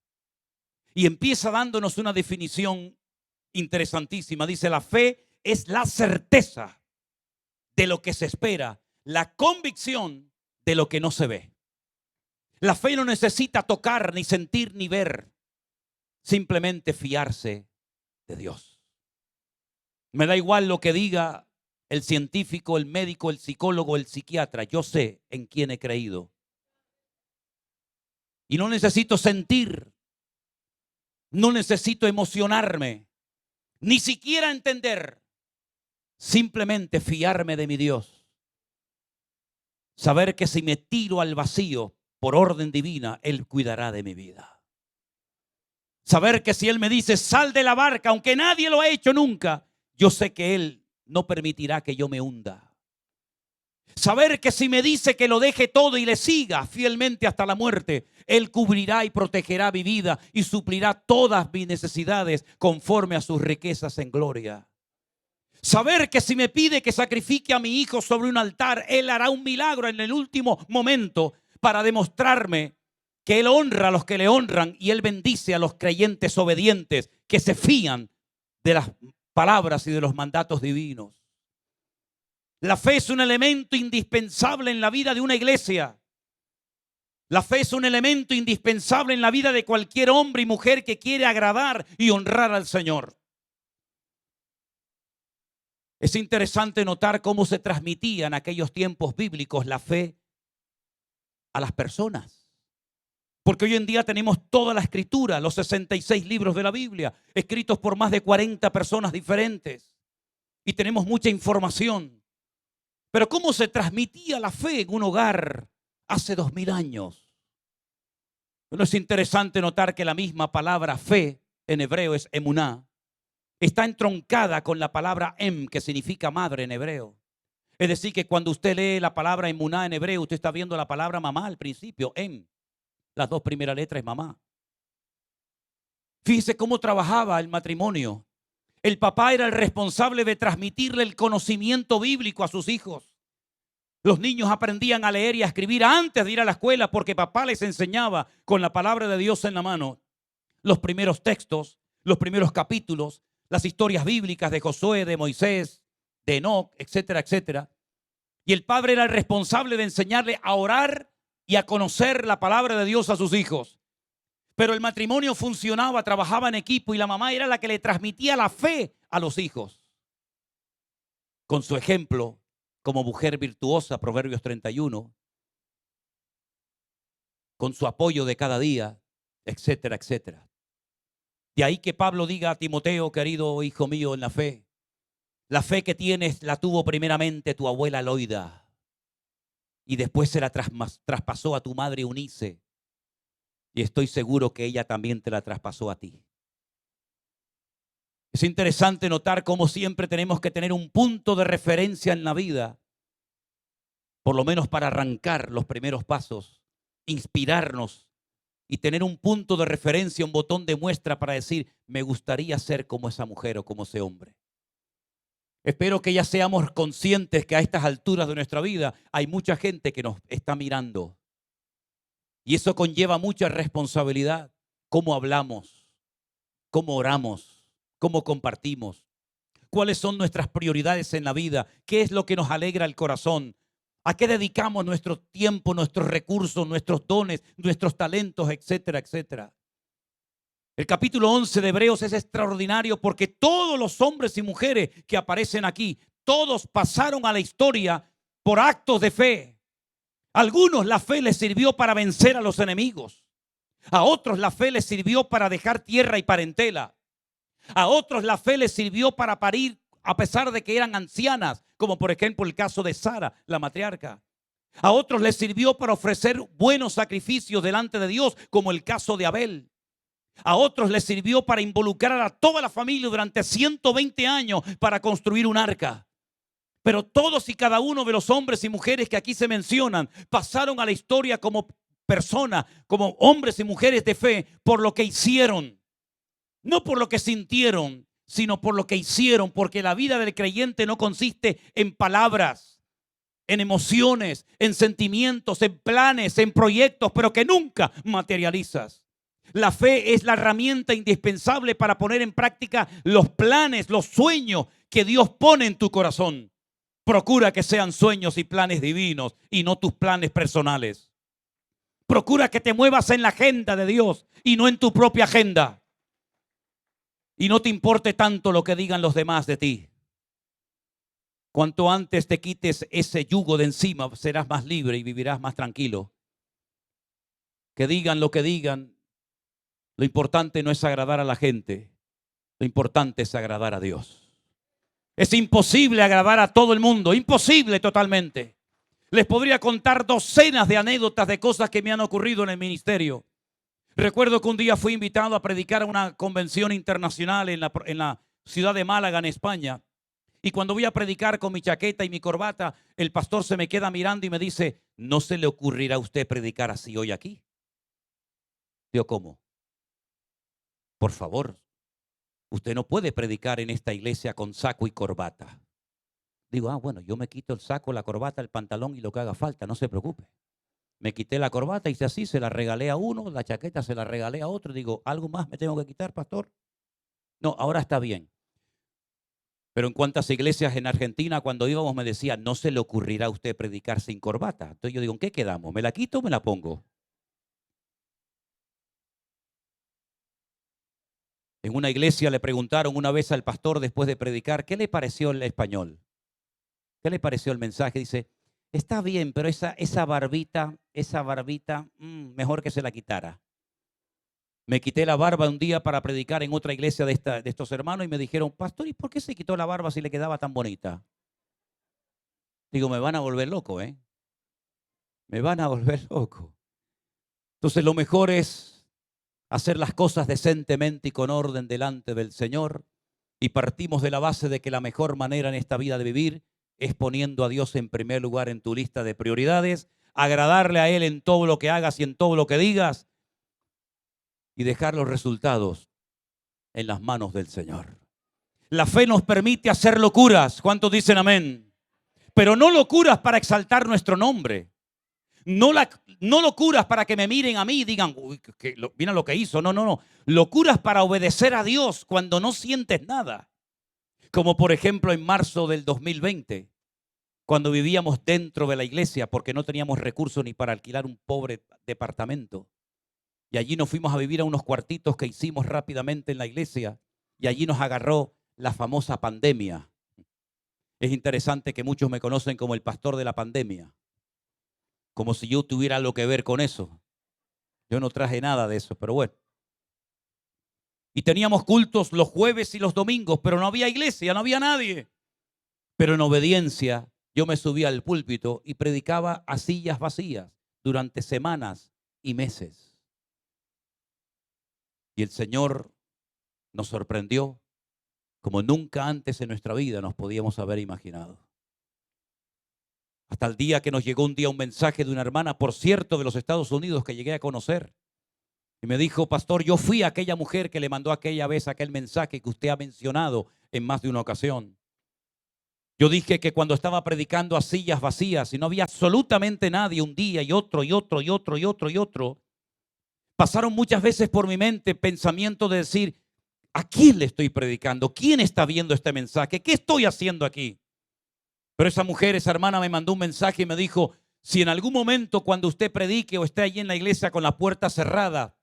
Y empieza dándonos una definición interesantísima. Dice, la fe es la certeza de lo que se espera, la convicción de lo que no se ve. La fe no necesita tocar, ni sentir, ni ver. Simplemente fiarse de Dios. Me da igual lo que diga el científico, el médico, el psicólogo, el psiquiatra. Yo sé en quién he creído. Y no necesito sentir, no necesito emocionarme, ni siquiera entender. Simplemente fiarme de mi Dios. Saber que si me tiro al vacío por orden divina, Él cuidará de mi vida. Saber que si Él me dice, sal de la barca, aunque nadie lo ha hecho nunca, yo sé que Él no permitirá que yo me hunda. Saber que si me dice que lo deje todo y le siga fielmente hasta la muerte, Él cubrirá y protegerá mi vida y suplirá todas mis necesidades conforme a sus riquezas en gloria. Saber que si me pide que sacrifique a mi hijo sobre un altar, Él hará un milagro en el último momento para demostrarme que Él honra a los que le honran y Él bendice a los creyentes obedientes que se fían de las palabras y de los mandatos divinos. La fe es un elemento indispensable en la vida de una iglesia. La fe es un elemento indispensable en la vida de cualquier hombre y mujer que quiere agradar y honrar al Señor. Es interesante notar cómo se transmitía en aquellos tiempos bíblicos la fe a las personas. Porque hoy en día tenemos toda la escritura, los 66 libros de la Biblia, escritos por más de 40 personas diferentes. Y tenemos mucha información. Pero ¿cómo se transmitía la fe en un hogar hace 2000 años? Bueno, es interesante notar que la misma palabra fe en hebreo es emuná. Está entroncada con la palabra em, que significa madre en hebreo. Es decir, que cuando usted lee la palabra emuná en hebreo, usted está viendo la palabra mamá al principio, em. Las dos primeras letras es mamá. Fíjese cómo trabajaba el matrimonio. El papá era el responsable de transmitirle el conocimiento bíblico a sus hijos. Los niños aprendían a leer y a escribir antes de ir a la escuela porque papá les enseñaba con la palabra de Dios en la mano los primeros textos, los primeros capítulos, las historias bíblicas de Josué, de Moisés, de Enoc, etcétera, etcétera. Y el padre era el responsable de enseñarle a orar y a conocer la palabra de Dios a sus hijos. Pero el matrimonio funcionaba, trabajaba en equipo y la mamá era la que le transmitía la fe a los hijos. Con su ejemplo, como mujer virtuosa, Proverbios 31, con su apoyo de cada día, etcétera, etcétera. De ahí que Pablo diga a Timoteo, querido hijo mío en la fe que tienes la tuvo primeramente tu abuela Loida y después se la traspasó a tu madre Eunice. Y estoy seguro que ella también te la traspasó a ti. Es interesante notar cómo siempre tenemos que tener un punto de referencia en la vida, por lo menos para arrancar los primeros pasos, inspirarnos y tener un punto de referencia, un botón de muestra para decir, me gustaría ser como esa mujer o como ese hombre. Espero que ya seamos conscientes que a estas alturas de nuestra vida hay mucha gente que nos está mirando. Y eso conlleva mucha responsabilidad. Cómo hablamos, cómo oramos, cómo compartimos, cuáles son nuestras prioridades en la vida, qué es lo que nos alegra el corazón, a qué dedicamos nuestro tiempo, nuestros recursos, nuestros dones, nuestros talentos, etcétera, etcétera. El capítulo 11 de Hebreos es extraordinario porque todos los hombres y mujeres que aparecen aquí, todos pasaron a la historia por actos de fe. A algunos la fe les sirvió para vencer a los enemigos. A otros la fe les sirvió para dejar tierra y parentela. A otros la fe les sirvió para parir a pesar de que eran ancianas, como por ejemplo el caso de Sara, la matriarca. A otros les sirvió para ofrecer buenos sacrificios delante de Dios, como el caso de Abel. A otros les sirvió para involucrar a toda la familia durante 120 años para construir un arca. Pero todos y cada uno de los hombres y mujeres que aquí se mencionan pasaron a la historia como personas, como hombres y mujeres de fe, por lo que hicieron. No por lo que sintieron, sino por lo que hicieron, porque la vida del creyente no consiste en palabras, en emociones, en sentimientos, en planes, en proyectos, pero que nunca materializas. La fe es la herramienta indispensable para poner en práctica los planes, los sueños que Dios pone en tu corazón. Procura que sean sueños y planes divinos y no tus planes personales. Procura que te muevas en la agenda de Dios y no en tu propia agenda. Y no te importe tanto lo que digan los demás de ti. Cuanto antes te quites ese yugo de encima, serás más libre y vivirás más tranquilo. Que digan lo que digan, lo importante no es agradar a la gente, lo importante es agradar a Dios. Es imposible agradar a todo el mundo, imposible totalmente. Les podría contar docenas de anécdotas de cosas que me han ocurrido en el ministerio. Recuerdo que un día fui invitado a predicar a una convención internacional en la ciudad de Málaga, en España. Y cuando voy a predicar con mi chaqueta y mi corbata, el pastor se me queda mirando y me dice, ¿no se le ocurrirá a usted predicar así hoy aquí? Digo, ¿cómo? Por favor, usted no puede predicar en esta iglesia con saco y corbata. Digo, bueno, yo me quito el saco, la corbata, el pantalón y lo que haga falta, no se preocupe. Me quité la corbata, hice así, se la regalé a uno, la chaqueta se la regalé a otro. Digo, ¿algo más me tengo que quitar, pastor? No, ahora está bien. Pero en cuantas iglesias en Argentina, cuando íbamos me decían, no se le ocurrirá a usted predicar sin corbata. Entonces yo digo, ¿en qué quedamos? ¿Me la quito o me la pongo? En una iglesia le preguntaron una vez al pastor después de predicar, ¿qué le pareció el español? ¿Qué le pareció el mensaje? Dice, está bien, pero esa barbita, mejor que se la quitara. Me quité la barba un día para predicar en otra iglesia de estos hermanos y me dijeron, pastor, ¿y por qué se quitó la barba si le quedaba tan bonita? Digo, me van a volver loco, ¿eh? Me van a volver loco. Entonces lo mejor es hacer las cosas decentemente y con orden delante del Señor. Y partimos de la base de que la mejor manera en esta vida de vivir es poniendo a Dios en primer lugar en tu lista de prioridades, agradarle a Él en todo lo que hagas y en todo lo que digas y dejar los resultados en las manos del Señor. La fe nos permite hacer locuras. ¿Cuántos dicen amén? Pero no locuras para exaltar nuestro nombre. No locuras para que me miren a mí y digan, uy, mira lo que hizo. No. Locuras para obedecer a Dios cuando no sientes nada. Como por ejemplo en marzo del 2020, cuando vivíamos dentro de la iglesia porque no teníamos recursos ni para alquilar un pobre departamento. Y allí nos fuimos a vivir a unos cuartitos que hicimos rápidamente en la iglesia. Y allí nos agarró la famosa pandemia. Es interesante que muchos me conocen como el pastor de la pandemia. Como si yo tuviera algo que ver con eso. Yo no traje nada de eso, pero bueno. Y teníamos cultos los jueves y los domingos, pero no había iglesia, no había nadie. Pero en obediencia, yo me subía al púlpito y predicaba a sillas vacías durante semanas y meses. Y el Señor nos sorprendió como nunca antes en nuestra vida nos podíamos haber imaginado. Hasta el día que nos llegó un día un mensaje de una hermana, por cierto, de los Estados Unidos, que llegué a conocer. Y me dijo, pastor, yo fui aquella mujer que le mandó aquella vez aquel mensaje que usted ha mencionado en más de una ocasión. Yo dije que cuando estaba predicando a sillas vacías y no había absolutamente nadie un día y otro, pasaron muchas veces por mi mente pensamiento de decir, ¿a quién le estoy predicando? ¿Quién está viendo este mensaje? ¿Qué estoy haciendo aquí? Pero esa mujer, esa hermana me mandó un mensaje y me dijo, si en algún momento cuando usted predique o esté allí en la iglesia con la puerta cerrada,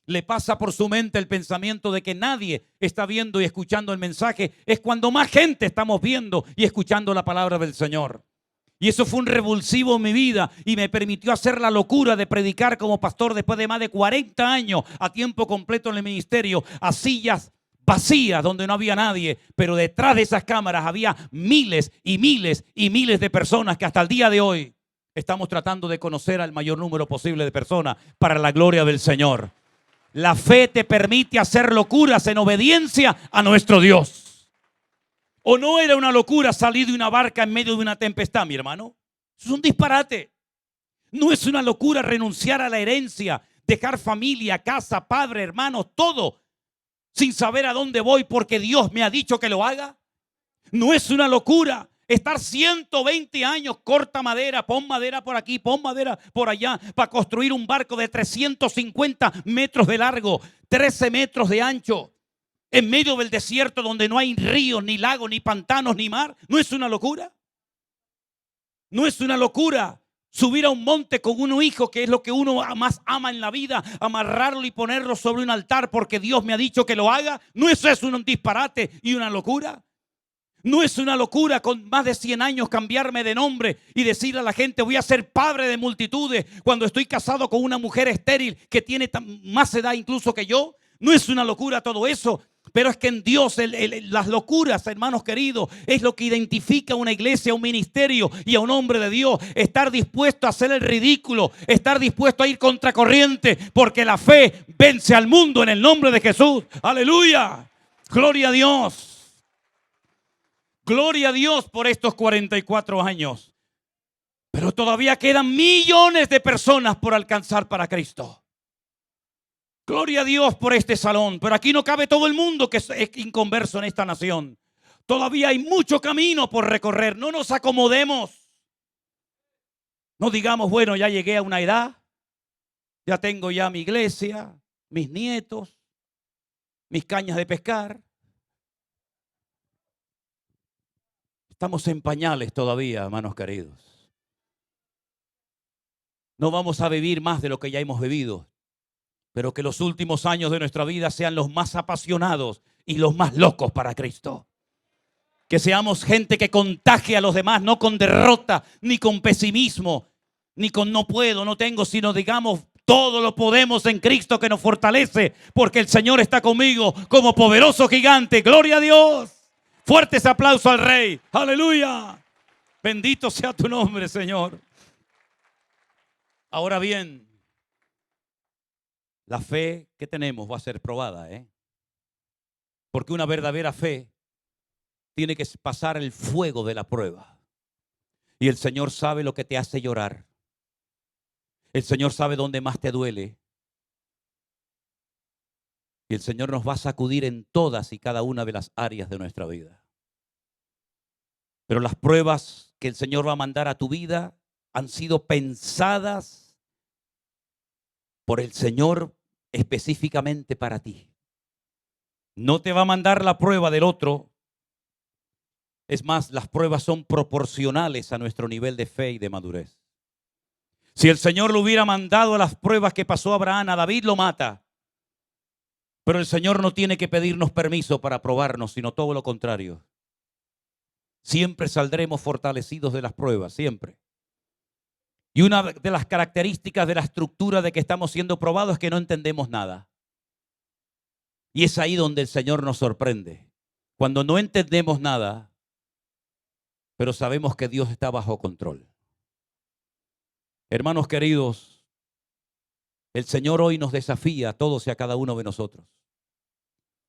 le pasa por su mente el pensamiento de que nadie está viendo y escuchando el mensaje, es cuando más gente estamos viendo y escuchando la palabra del Señor. Y eso fue un revulsivo en mi vida y me permitió hacer la locura de predicar como pastor después de más de 40 años a tiempo completo en el ministerio, a sillas vacías donde no había nadie, pero detrás de esas cámaras había miles y miles y miles de personas que hasta el día de hoy estamos tratando de conocer al mayor número posible de personas para la gloria del Señor. La fe te permite hacer locuras en obediencia a nuestro Dios. ¿O no era una locura salir de una barca en medio de una tempestad, mi hermano? Eso es un disparate. No es una locura renunciar a la herencia, dejar familia, casa, padre, hermanos, todo. sin saber a dónde voy porque Dios me ha dicho que lo haga? No es una locura estar 120 años, corta madera, pon madera por aquí, pon madera por allá, para construir un barco de 350 metros de largo, 13 metros de ancho, en medio del desierto donde no hay ríos, ni lagos, ni pantanos, ni mar. ¿No es una locura? No es una locura subir a un monte con un hijo, que es lo que uno más ama en la vida, amarrarlo y ponerlo sobre un altar porque Dios me ha dicho que lo haga. ¿No es eso un disparate y una locura? No es una locura con más de 100 años cambiarme de nombre y decirle a la gente voy a ser padre de multitudes cuando estoy casado con una mujer estéril que tiene más edad incluso que yo. No es una locura todo eso. Pero es que en Dios las locuras, hermanos queridos, es lo que identifica a una iglesia, a un ministerio y a un hombre de Dios. Estar dispuesto a hacer el ridículo, estar dispuesto a ir contracorriente, porque la fe vence al mundo en el nombre de Jesús. Aleluya. Gloria a Dios. Gloria a Dios por estos 44 años. Pero todavía quedan millones de personas por alcanzar para Cristo. Gloria a Dios por este salón. Pero aquí no cabe todo el mundo que es inconverso en esta nación. Todavía hay mucho camino por recorrer. No nos acomodemos. No digamos, bueno, ya llegué a una edad. Ya tengo ya mi iglesia, mis nietos, mis cañas de pescar. Estamos en pañales todavía, hermanos queridos. No vamos a vivir más de lo que ya hemos vivido, pero que los últimos años de nuestra vida sean los más apasionados y los más locos para Cristo. Que seamos gente que contagie a los demás, no con derrota, ni con pesimismo, ni con no puedo, no tengo, sino digamos, todo lo podemos en Cristo que nos fortalece, porque el Señor está conmigo como poderoso gigante. ¡Gloria a Dios! Fuertes aplausos al Rey. ¡Aleluya! Bendito sea tu nombre, Señor. Ahora bien, la fe que tenemos va a ser probada, porque una verdadera fe tiene que pasar el fuego de la prueba. Y el Señor sabe lo que te hace llorar. El Señor sabe dónde más te duele. Y el Señor nos va a sacudir en todas y cada una de las áreas de nuestra vida. Pero las pruebas que el Señor va a mandar a tu vida han sido pensadas por el Señor específicamente para ti. No te va a mandar la prueba del otro. Es más, las pruebas son proporcionales a nuestro nivel de fe y de madurez. Si el Señor le hubiera mandado las pruebas que pasó a Abraham, a David lo mata. Pero el Señor no tiene que pedirnos permiso para probarnos, sino todo lo contrario. Siempre saldremos fortalecidos de las pruebas, siempre. Y una de las características de la estructura de que estamos siendo probados es que no entendemos nada. Y es ahí donde el Señor nos sorprende. Cuando no entendemos nada, pero sabemos que Dios está bajo control. Hermanos queridos, el Señor hoy nos desafía a todos y a cada uno de nosotros.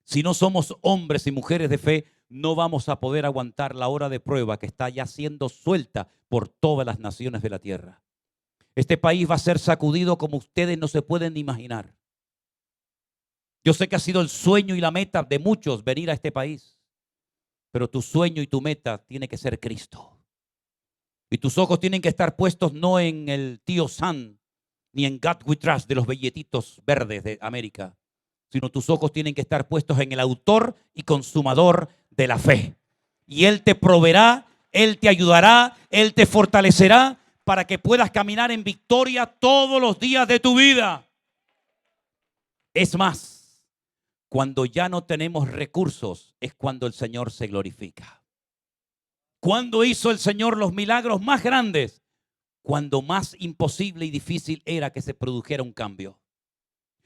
Si no somos hombres y mujeres de fe, no vamos a poder aguantar la hora de prueba que está ya siendo suelta por todas las naciones de la tierra. Este país va a ser sacudido como ustedes no se pueden ni imaginar. Yo sé que ha sido el sueño y la meta de muchos venir a este país, pero tu sueño y tu meta tiene que ser Cristo. Y tus ojos tienen que estar puestos no en el tío Sam, ni en God We Trust de los billetitos verdes de América, sino tus ojos tienen que estar puestos en el autor y consumador de la fe. Y Él te proveerá, Él te ayudará, Él te fortalecerá para que puedas caminar en victoria todos los días de tu vida. Es más, cuando ya no tenemos recursos es cuando el Señor se glorifica. ¿Cuándo hizo el Señor los milagros más grandes? Cuando más imposible y difícil era que se produjera un cambio.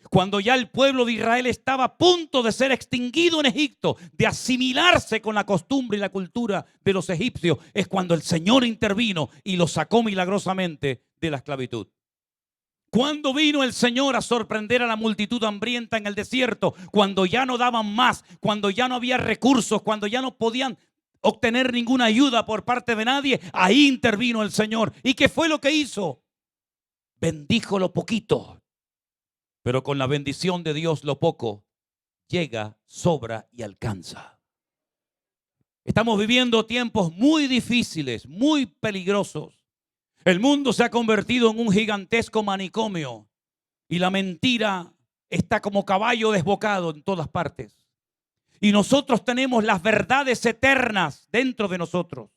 Cuando ya el pueblo de Israel estaba a punto de ser extinguido en Egipto, de asimilarse con la costumbre y la cultura de los egipcios, es cuando el Señor intervino y los sacó milagrosamente de la esclavitud. Cuando vino el Señor a sorprender a la multitud hambrienta en el desierto, cuando ya no daban más, cuando ya no había recursos, cuando ya no podían obtener ninguna ayuda por parte de nadie, ahí intervino el Señor. ¿Y qué fue lo que hizo? Bendijo lo poquito. Pero con la bendición de Dios lo poco llega, sobra y alcanza. Estamos viviendo tiempos muy difíciles, muy peligrosos. El mundo se ha convertido en un gigantesco manicomio y la mentira está como caballo desbocado en todas partes. Y nosotros tenemos las verdades eternas dentro de nosotros.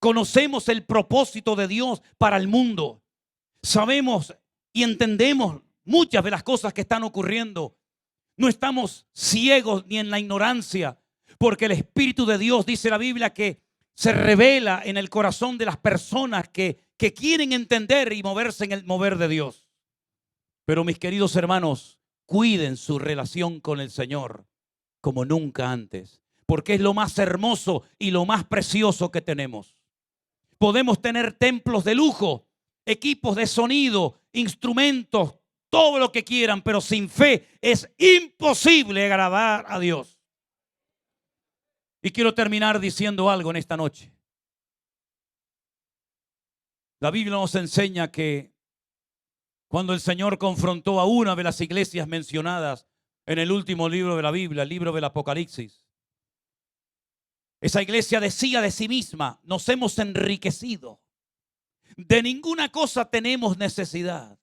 Conocemos el propósito de Dios para el mundo. Sabemos y entendemos muchas de las cosas que están ocurriendo. No estamos ciegos ni en la ignorancia, porque el Espíritu de Dios, dice la Biblia, que se revela en el corazón de las personas que quieren entender y moverse en el mover de Dios. Pero mis queridos hermanos, cuiden su relación con el Señor como nunca antes, porque es lo más hermoso y lo más precioso que tenemos. Podemos tener templos de lujo, equipos de sonido, instrumentos, todo lo que quieran, pero sin fe es imposible agradar a Dios. Y quiero terminar diciendo algo en esta noche. La Biblia nos enseña que cuando el Señor confrontó a una de las iglesias mencionadas en el último libro de la Biblia, el libro del Apocalipsis, esa iglesia decía de sí misma: nos hemos enriquecido, de ninguna cosa tenemos necesidad.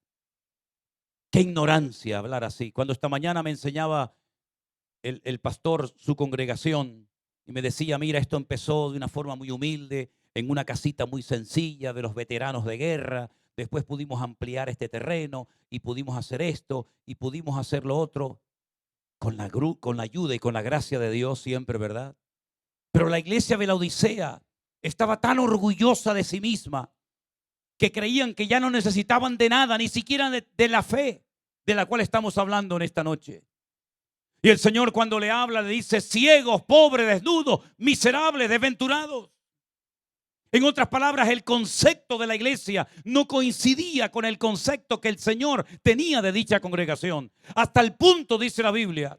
Qué ignorancia hablar así. Cuando esta mañana me enseñaba el pastor su congregación y me decía: mira, esto empezó de una forma muy humilde, en una casita muy sencilla de los veteranos de guerra. Después pudimos ampliar este terreno y pudimos hacer esto y pudimos hacer lo otro con la ayuda y con la gracia de Dios siempre, ¿verdad? Pero la iglesia de la Odisea estaba tan orgullosa de sí misma que creían que ya no necesitaban de nada, ni siquiera de la fe de la cual estamos hablando en esta noche. Y el Señor, cuando le habla, le dice: ciegos, pobres, desnudos, miserables, desventurados. En otras palabras, el concepto de la iglesia no coincidía con el concepto que el Señor tenía de dicha congregación. Hasta el punto, dice la Biblia,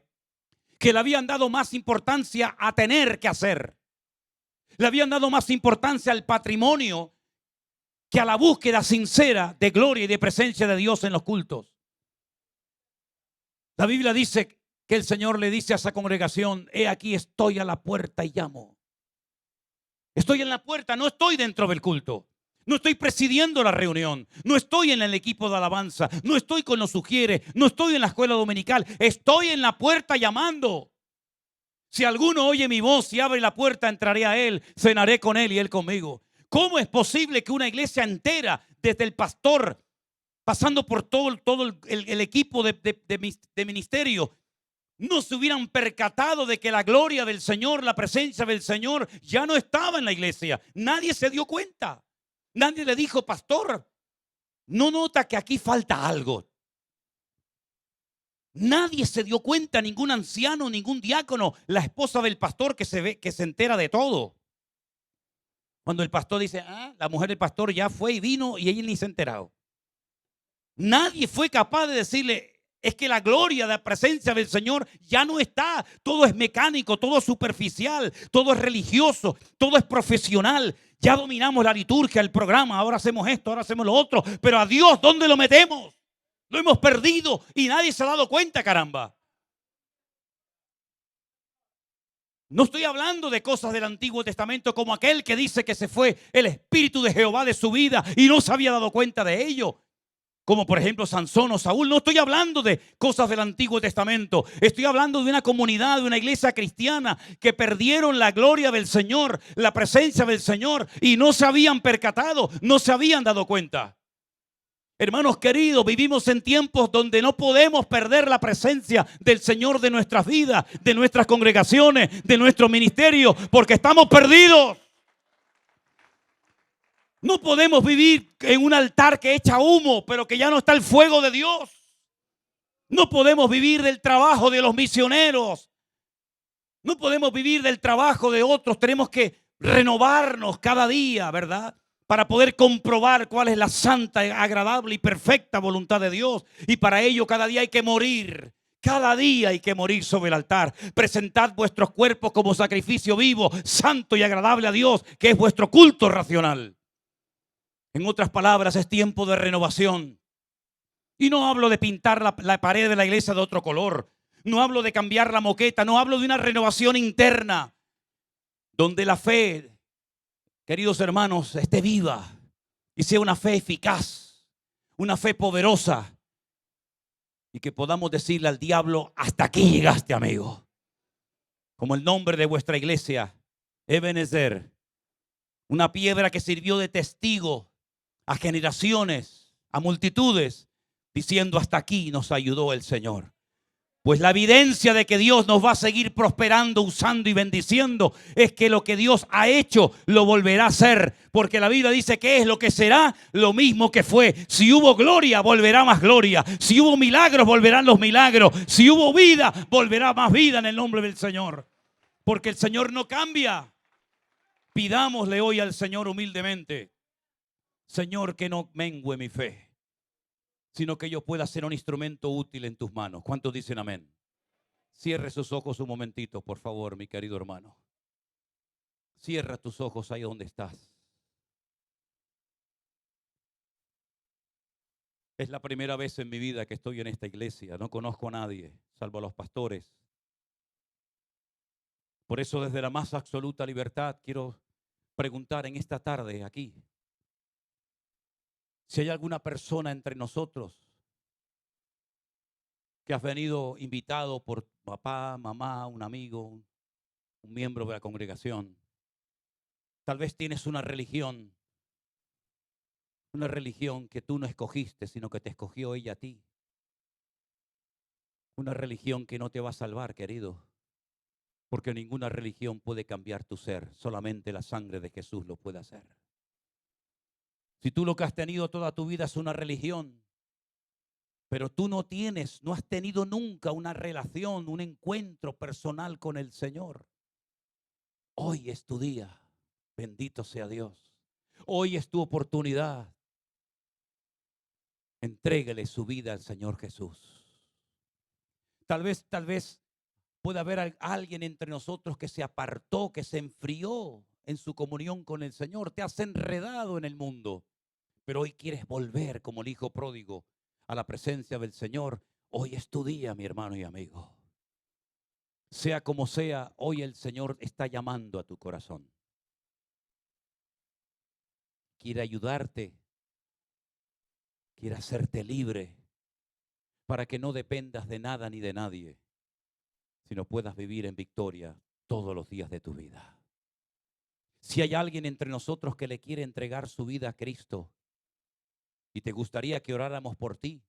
que le habían dado más importancia a tener que hacer. Le habían dado más importancia al patrimonio que a la búsqueda sincera de gloria y de presencia de Dios en los cultos. La Biblia dice que el Señor le dice a esa congregación: he aquí, estoy a la puerta y llamo. Estoy en la puerta, no estoy dentro del culto. No estoy presidiendo la reunión. No estoy en el equipo de alabanza. No estoy con los sugieres. No estoy en la escuela dominical. Estoy en la puerta llamando. Si alguno oye mi voz y abre la puerta, entraré a él, cenaré con él y él conmigo. ¿Cómo es posible que una iglesia entera, desde el pastor, pasando por todo el equipo de ministerio, no se hubieran percatado de que la gloria del Señor, la presencia del Señor ya no estaba en la iglesia? Nadie se dio cuenta. Nadie le dijo: pastor, ¿no nota que aquí falta algo? Nadie se dio cuenta, ningún anciano, ningún diácono, la esposa del pastor que se entera de todo. Cuando el pastor dice: la mujer del pastor ya fue y vino y ella ni se ha enterado. Nadie fue capaz de decirle: es que la gloria de la presencia del Señor ya no está. Todo es mecánico, todo es superficial, todo es religioso, todo es profesional. Ya dominamos la liturgia, el programa, ahora hacemos esto, ahora hacemos lo otro. Pero a Dios, ¿dónde lo metemos? Lo hemos perdido y nadie se ha dado cuenta, caramba. No estoy hablando de cosas del Antiguo Testamento como aquel que dice que se fue el Espíritu de Jehová de su vida y no se había dado cuenta de ello. Como por ejemplo Sansón o Saúl. No estoy hablando de cosas del Antiguo Testamento. Estoy hablando de una comunidad, de una iglesia cristiana que perdieron la gloria del Señor, la presencia del Señor, y no se habían percatado, no se habían dado cuenta. Hermanos queridos, vivimos en tiempos donde no podemos perder la presencia del Señor de nuestras vidas, de nuestras congregaciones, de nuestro ministerio, porque estamos perdidos. No podemos vivir en un altar que echa humo, pero que ya no está el fuego de Dios. No podemos vivir del trabajo de los misioneros. No podemos vivir del trabajo de otros. Tenemos que renovarnos cada día, ¿verdad? Para poder comprobar cuál es la santa, agradable y perfecta voluntad de Dios. Y para ello cada día hay que morir. Cada día hay que morir sobre el altar. Presentad vuestros cuerpos como sacrificio vivo, santo y agradable a Dios, que es vuestro culto racional. En otras palabras, es tiempo de renovación. Y no hablo de pintar la pared de la iglesia de otro color. No hablo de cambiar la moqueta, no hablo de una renovación interna, donde la fe, queridos hermanos, esté viva y sea una fe eficaz, una fe poderosa, y que podamos decirle al diablo: hasta aquí llegaste, amigo. Como el nombre de vuestra iglesia, Ebenezer, una piedra que sirvió de testigo a generaciones, a multitudes, diciendo: hasta aquí nos ayudó el Señor. Pues la evidencia de que Dios nos va a seguir prosperando, usando y bendiciendo, es que lo que Dios ha hecho lo volverá a hacer. Porque la Biblia dice que es lo que será, lo mismo que fue. Si hubo gloria, volverá más gloria. Si hubo milagros, volverán los milagros. Si hubo vida, volverá más vida en el nombre del Señor. Porque el Señor no cambia. Pidámosle hoy al Señor humildemente: Señor, que no mengue mi fe, sino que yo pueda ser un instrumento útil en tus manos. ¿Cuántos dicen amén? Cierre sus ojos un momentito, por favor, mi querido hermano. Cierra tus ojos ahí donde estás. Es la primera vez en mi vida que estoy en esta iglesia. No conozco a nadie, salvo a los pastores. Por eso, desde la más absoluta libertad, quiero preguntar en esta tarde aquí si hay alguna persona entre nosotros que has venido invitado por papá, mamá, un amigo, un miembro de la congregación. Tal vez tienes una religión que tú no escogiste, sino que te escogió ella a ti. Una religión que no te va a salvar, querido, porque ninguna religión puede cambiar tu ser, solamente la sangre de Jesús lo puede hacer. Si tú lo que has tenido toda tu vida es una religión, pero tú no has tenido nunca una relación, un encuentro personal con el Señor, hoy es tu día. Bendito sea Dios. Hoy es tu oportunidad. Entrégale su vida al Señor Jesús. Tal vez pueda haber alguien entre nosotros que se apartó, que se enfrió en su comunión con el Señor. Te has enredado en el mundo, pero hoy quieres volver como el hijo pródigo a la presencia del Señor. Hoy es tu día, mi hermano y amigo. Sea como sea, hoy el Señor está llamando a tu corazón. Quiere ayudarte, quiere hacerte libre para que no dependas de nada ni de nadie, sino puedas vivir en victoria todos los días de tu vida. Si hay alguien entre nosotros que le quiere entregar su vida a Cristo y te gustaría que oráramos por ti,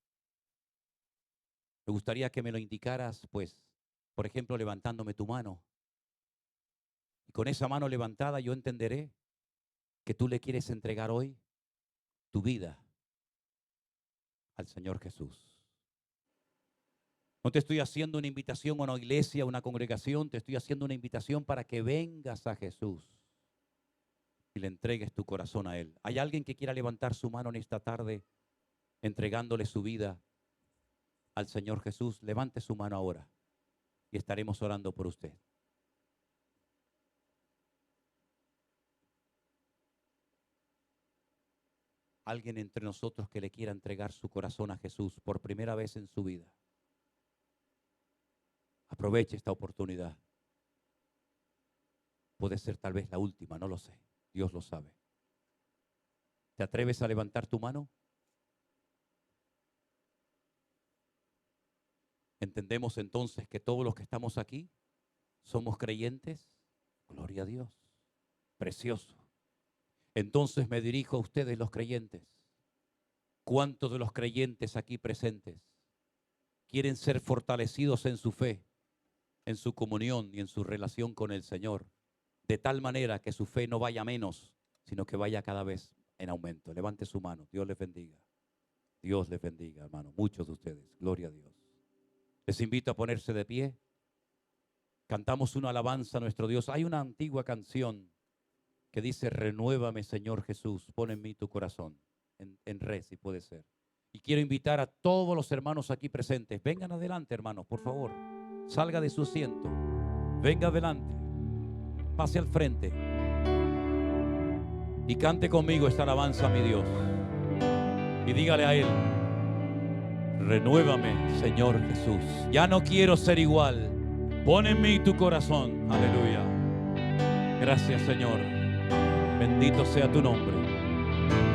me gustaría que me lo indicaras, pues, por ejemplo, levantándome tu mano. Y con esa mano levantada yo entenderé que tú le quieres entregar hoy tu vida al Señor Jesús. No te estoy haciendo una invitación a una iglesia, a una congregación, te estoy haciendo una invitación para que vengas a Jesús y le entregues tu corazón a Él. ¿Hay alguien que quiera levantar su mano en esta tarde entregándole su vida al Señor Jesús? Levante su mano ahora y estaremos orando por usted. Alguien entre nosotros que le quiera entregar su corazón a Jesús por primera vez en su vida. Aproveche esta oportunidad. Puede ser tal vez la última, no lo sé. Dios lo sabe. ¿Te atreves a levantar tu mano? Entendemos entonces que todos los que estamos aquí somos creyentes. Gloria a Dios. Precioso. Entonces me dirijo a ustedes, los creyentes. ¿Cuántos de los creyentes aquí presentes quieren ser fortalecidos en su fe, en su comunión y en su relación con el Señor, de tal manera que su fe no vaya menos, sino que vaya cada vez en aumento? Levante su mano. Dios les bendiga. Dios les bendiga, hermano. Muchos de ustedes. Gloria a Dios. Les invito a ponerse de pie. Cantamos una alabanza a nuestro Dios. Hay una antigua canción que dice: renuévame, Señor Jesús, pon en mí tu corazón. En re, si puede ser. Y quiero invitar a todos los hermanos aquí presentes. Vengan adelante, hermanos, por favor. Salga de su asiento. Venga adelante. Pase al frente. Y cante conmigo esta alabanza a mi Dios. Y dígale a Él: Renuévame, Señor Jesús. Ya no quiero ser igual. Pon en mí tu corazón. Aleluya. Gracias, Señor. Bendito sea tu nombre.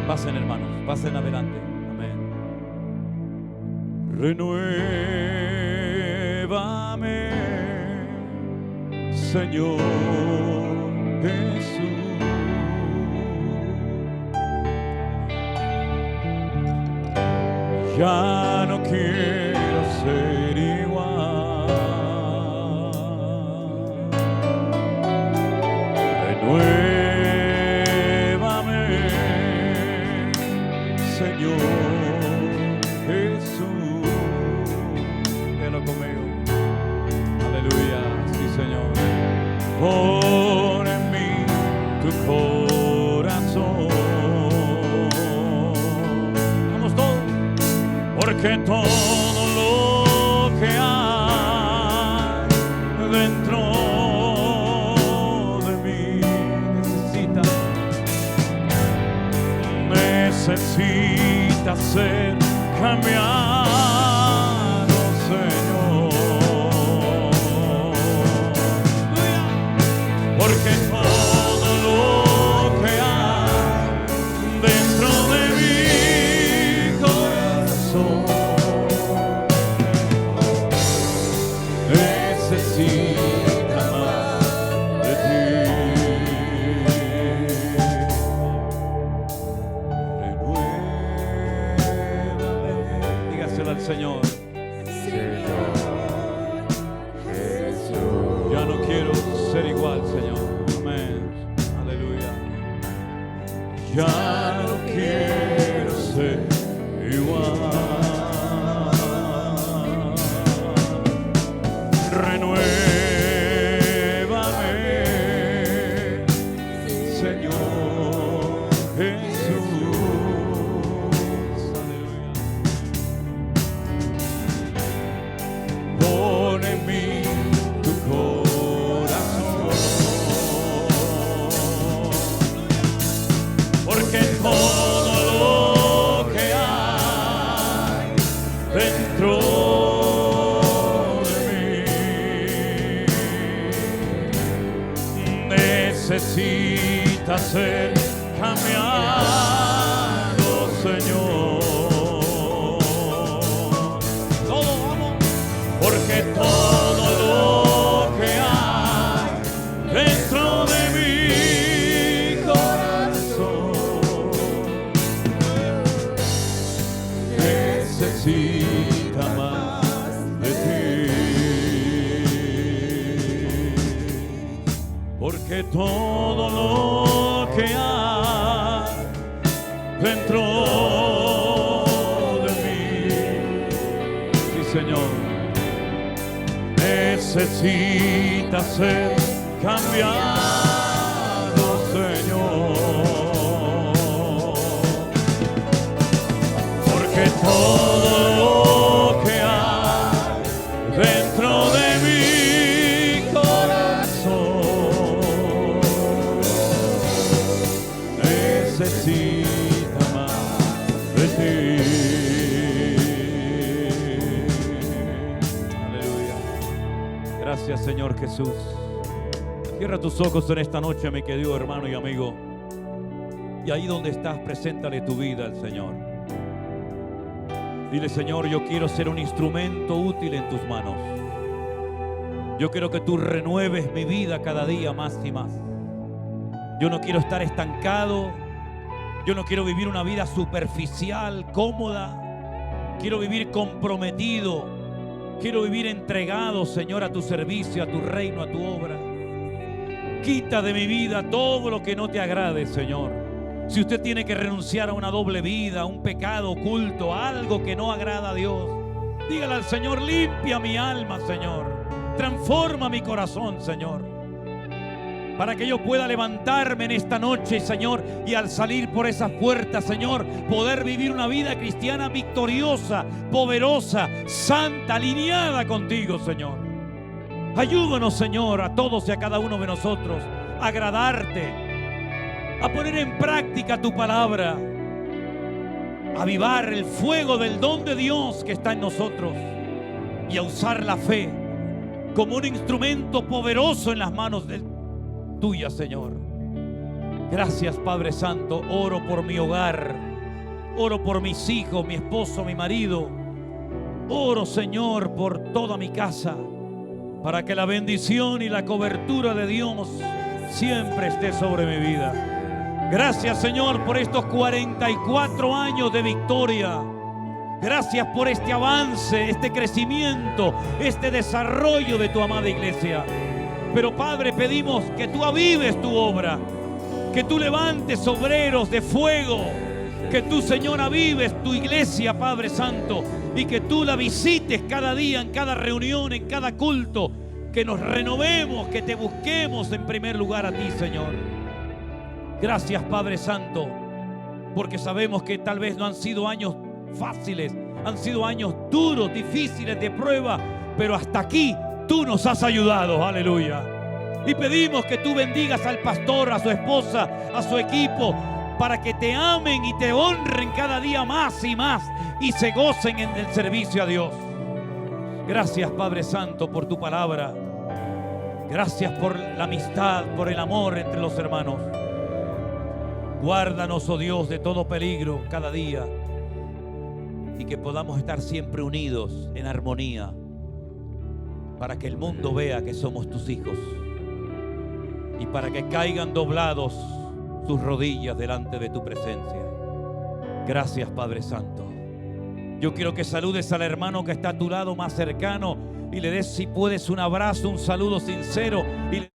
Pasen, hermanos, pasen adelante. Amén. Renuévame, Señor Jesús. Ya no quiero ser igual. Renuévame, Señor Jesús. Déjalo conmigo. Aleluya, sí, Señor. Pon en mí tu corazón. Vamos todos. Porque todo lo que hay dentro de mí necesita ser cambiado, Señor. Porque todo lo que hay dentro de mi corazón necesita más de ti. Renuévame. Dígaselo al Señor. Señor Jesús. Ya no quiero ser igual, Señor. Amén. Aleluya. Ya no quiero ser igual. Renuévame, Señor Jesús. Aleluya. Pon en mí tu corazón. Porque todo lo que hay dentro necesita ser cambiado, Señor. Todo vamos. Porque todo lo que hay dentro de mi corazón necesita más de ti. Porque todo lo que hay dentro de mí, sí, Señor, necesita ser cambiado, Señor. Porque todo lo que hay dentro de mí necesita más de ti. Aleluya. Gracias, Señor Jesús. Cierra tus ojos en esta noche, mi querido hermano y amigo. Y ahí donde estás, preséntale tu vida al Señor. Dile: Señor, yo quiero ser un instrumento útil en tus manos. Yo quiero que tú renueves mi vida cada día más y más. Yo no quiero estar estancado. Yo no quiero vivir una vida superficial, cómoda. Quiero vivir comprometido. Quiero vivir entregado, Señor, a tu servicio, a tu reino, a tu obra. Quita de mi vida todo lo que no te agrade, Señor. Si usted tiene que renunciar a una doble vida, a un pecado oculto, a algo que no agrada a Dios, dígale al Señor: limpia mi alma, Señor. Transforma mi corazón, Señor, para que yo pueda levantarme en esta noche, Señor, y al salir por esas puertas, Señor, poder vivir una vida cristiana victoriosa, poderosa, santa, alineada contigo, Señor. Ayúdanos, Señor, a todos y a cada uno de nosotros a agradarte, a poner en práctica tu palabra, avivar el fuego del don de Dios que está en nosotros y a usar la fe como un instrumento poderoso en las manos tuyas, Señor. Gracias, Padre Santo. Oro por mi hogar, oro por mis hijos, mi esposo, mi marido. Oro, Señor, por toda mi casa, para que la bendición y la cobertura de Dios siempre esté sobre mi vida. Gracias, Señor, por estos 44 años de victoria. Gracias por este avance, este crecimiento, este desarrollo de tu amada iglesia. Pero, Padre, pedimos que tú avives tu obra, que tú levantes obreros de fuego, que tú, Señor, avives tu iglesia, Padre Santo, y que tú la visites cada día, en cada reunión, en cada culto, que nos renovemos, que te busquemos en primer lugar a ti, Señor. Gracias, Padre Santo, porque sabemos que tal vez no han sido años fáciles, han sido años duros, difíciles, de prueba, pero hasta aquí tú nos has ayudado, aleluya. Y pedimos que tú bendigas al pastor, a su esposa, a su equipo, para que te amen y te honren cada día más y más y se gocen en el servicio a Dios. Gracias, Padre Santo, por tu palabra. Gracias por la amistad, por el amor entre los hermanos. Guárdanos, oh Dios, de todo peligro cada día y que podamos estar siempre unidos en armonía para que el mundo vea que somos tus hijos y para que caigan doblados sus rodillas delante de tu presencia. Gracias, Padre Santo. Yo quiero que saludes al hermano que está a tu lado más cercano y le des, si puedes, un abrazo, un saludo sincero y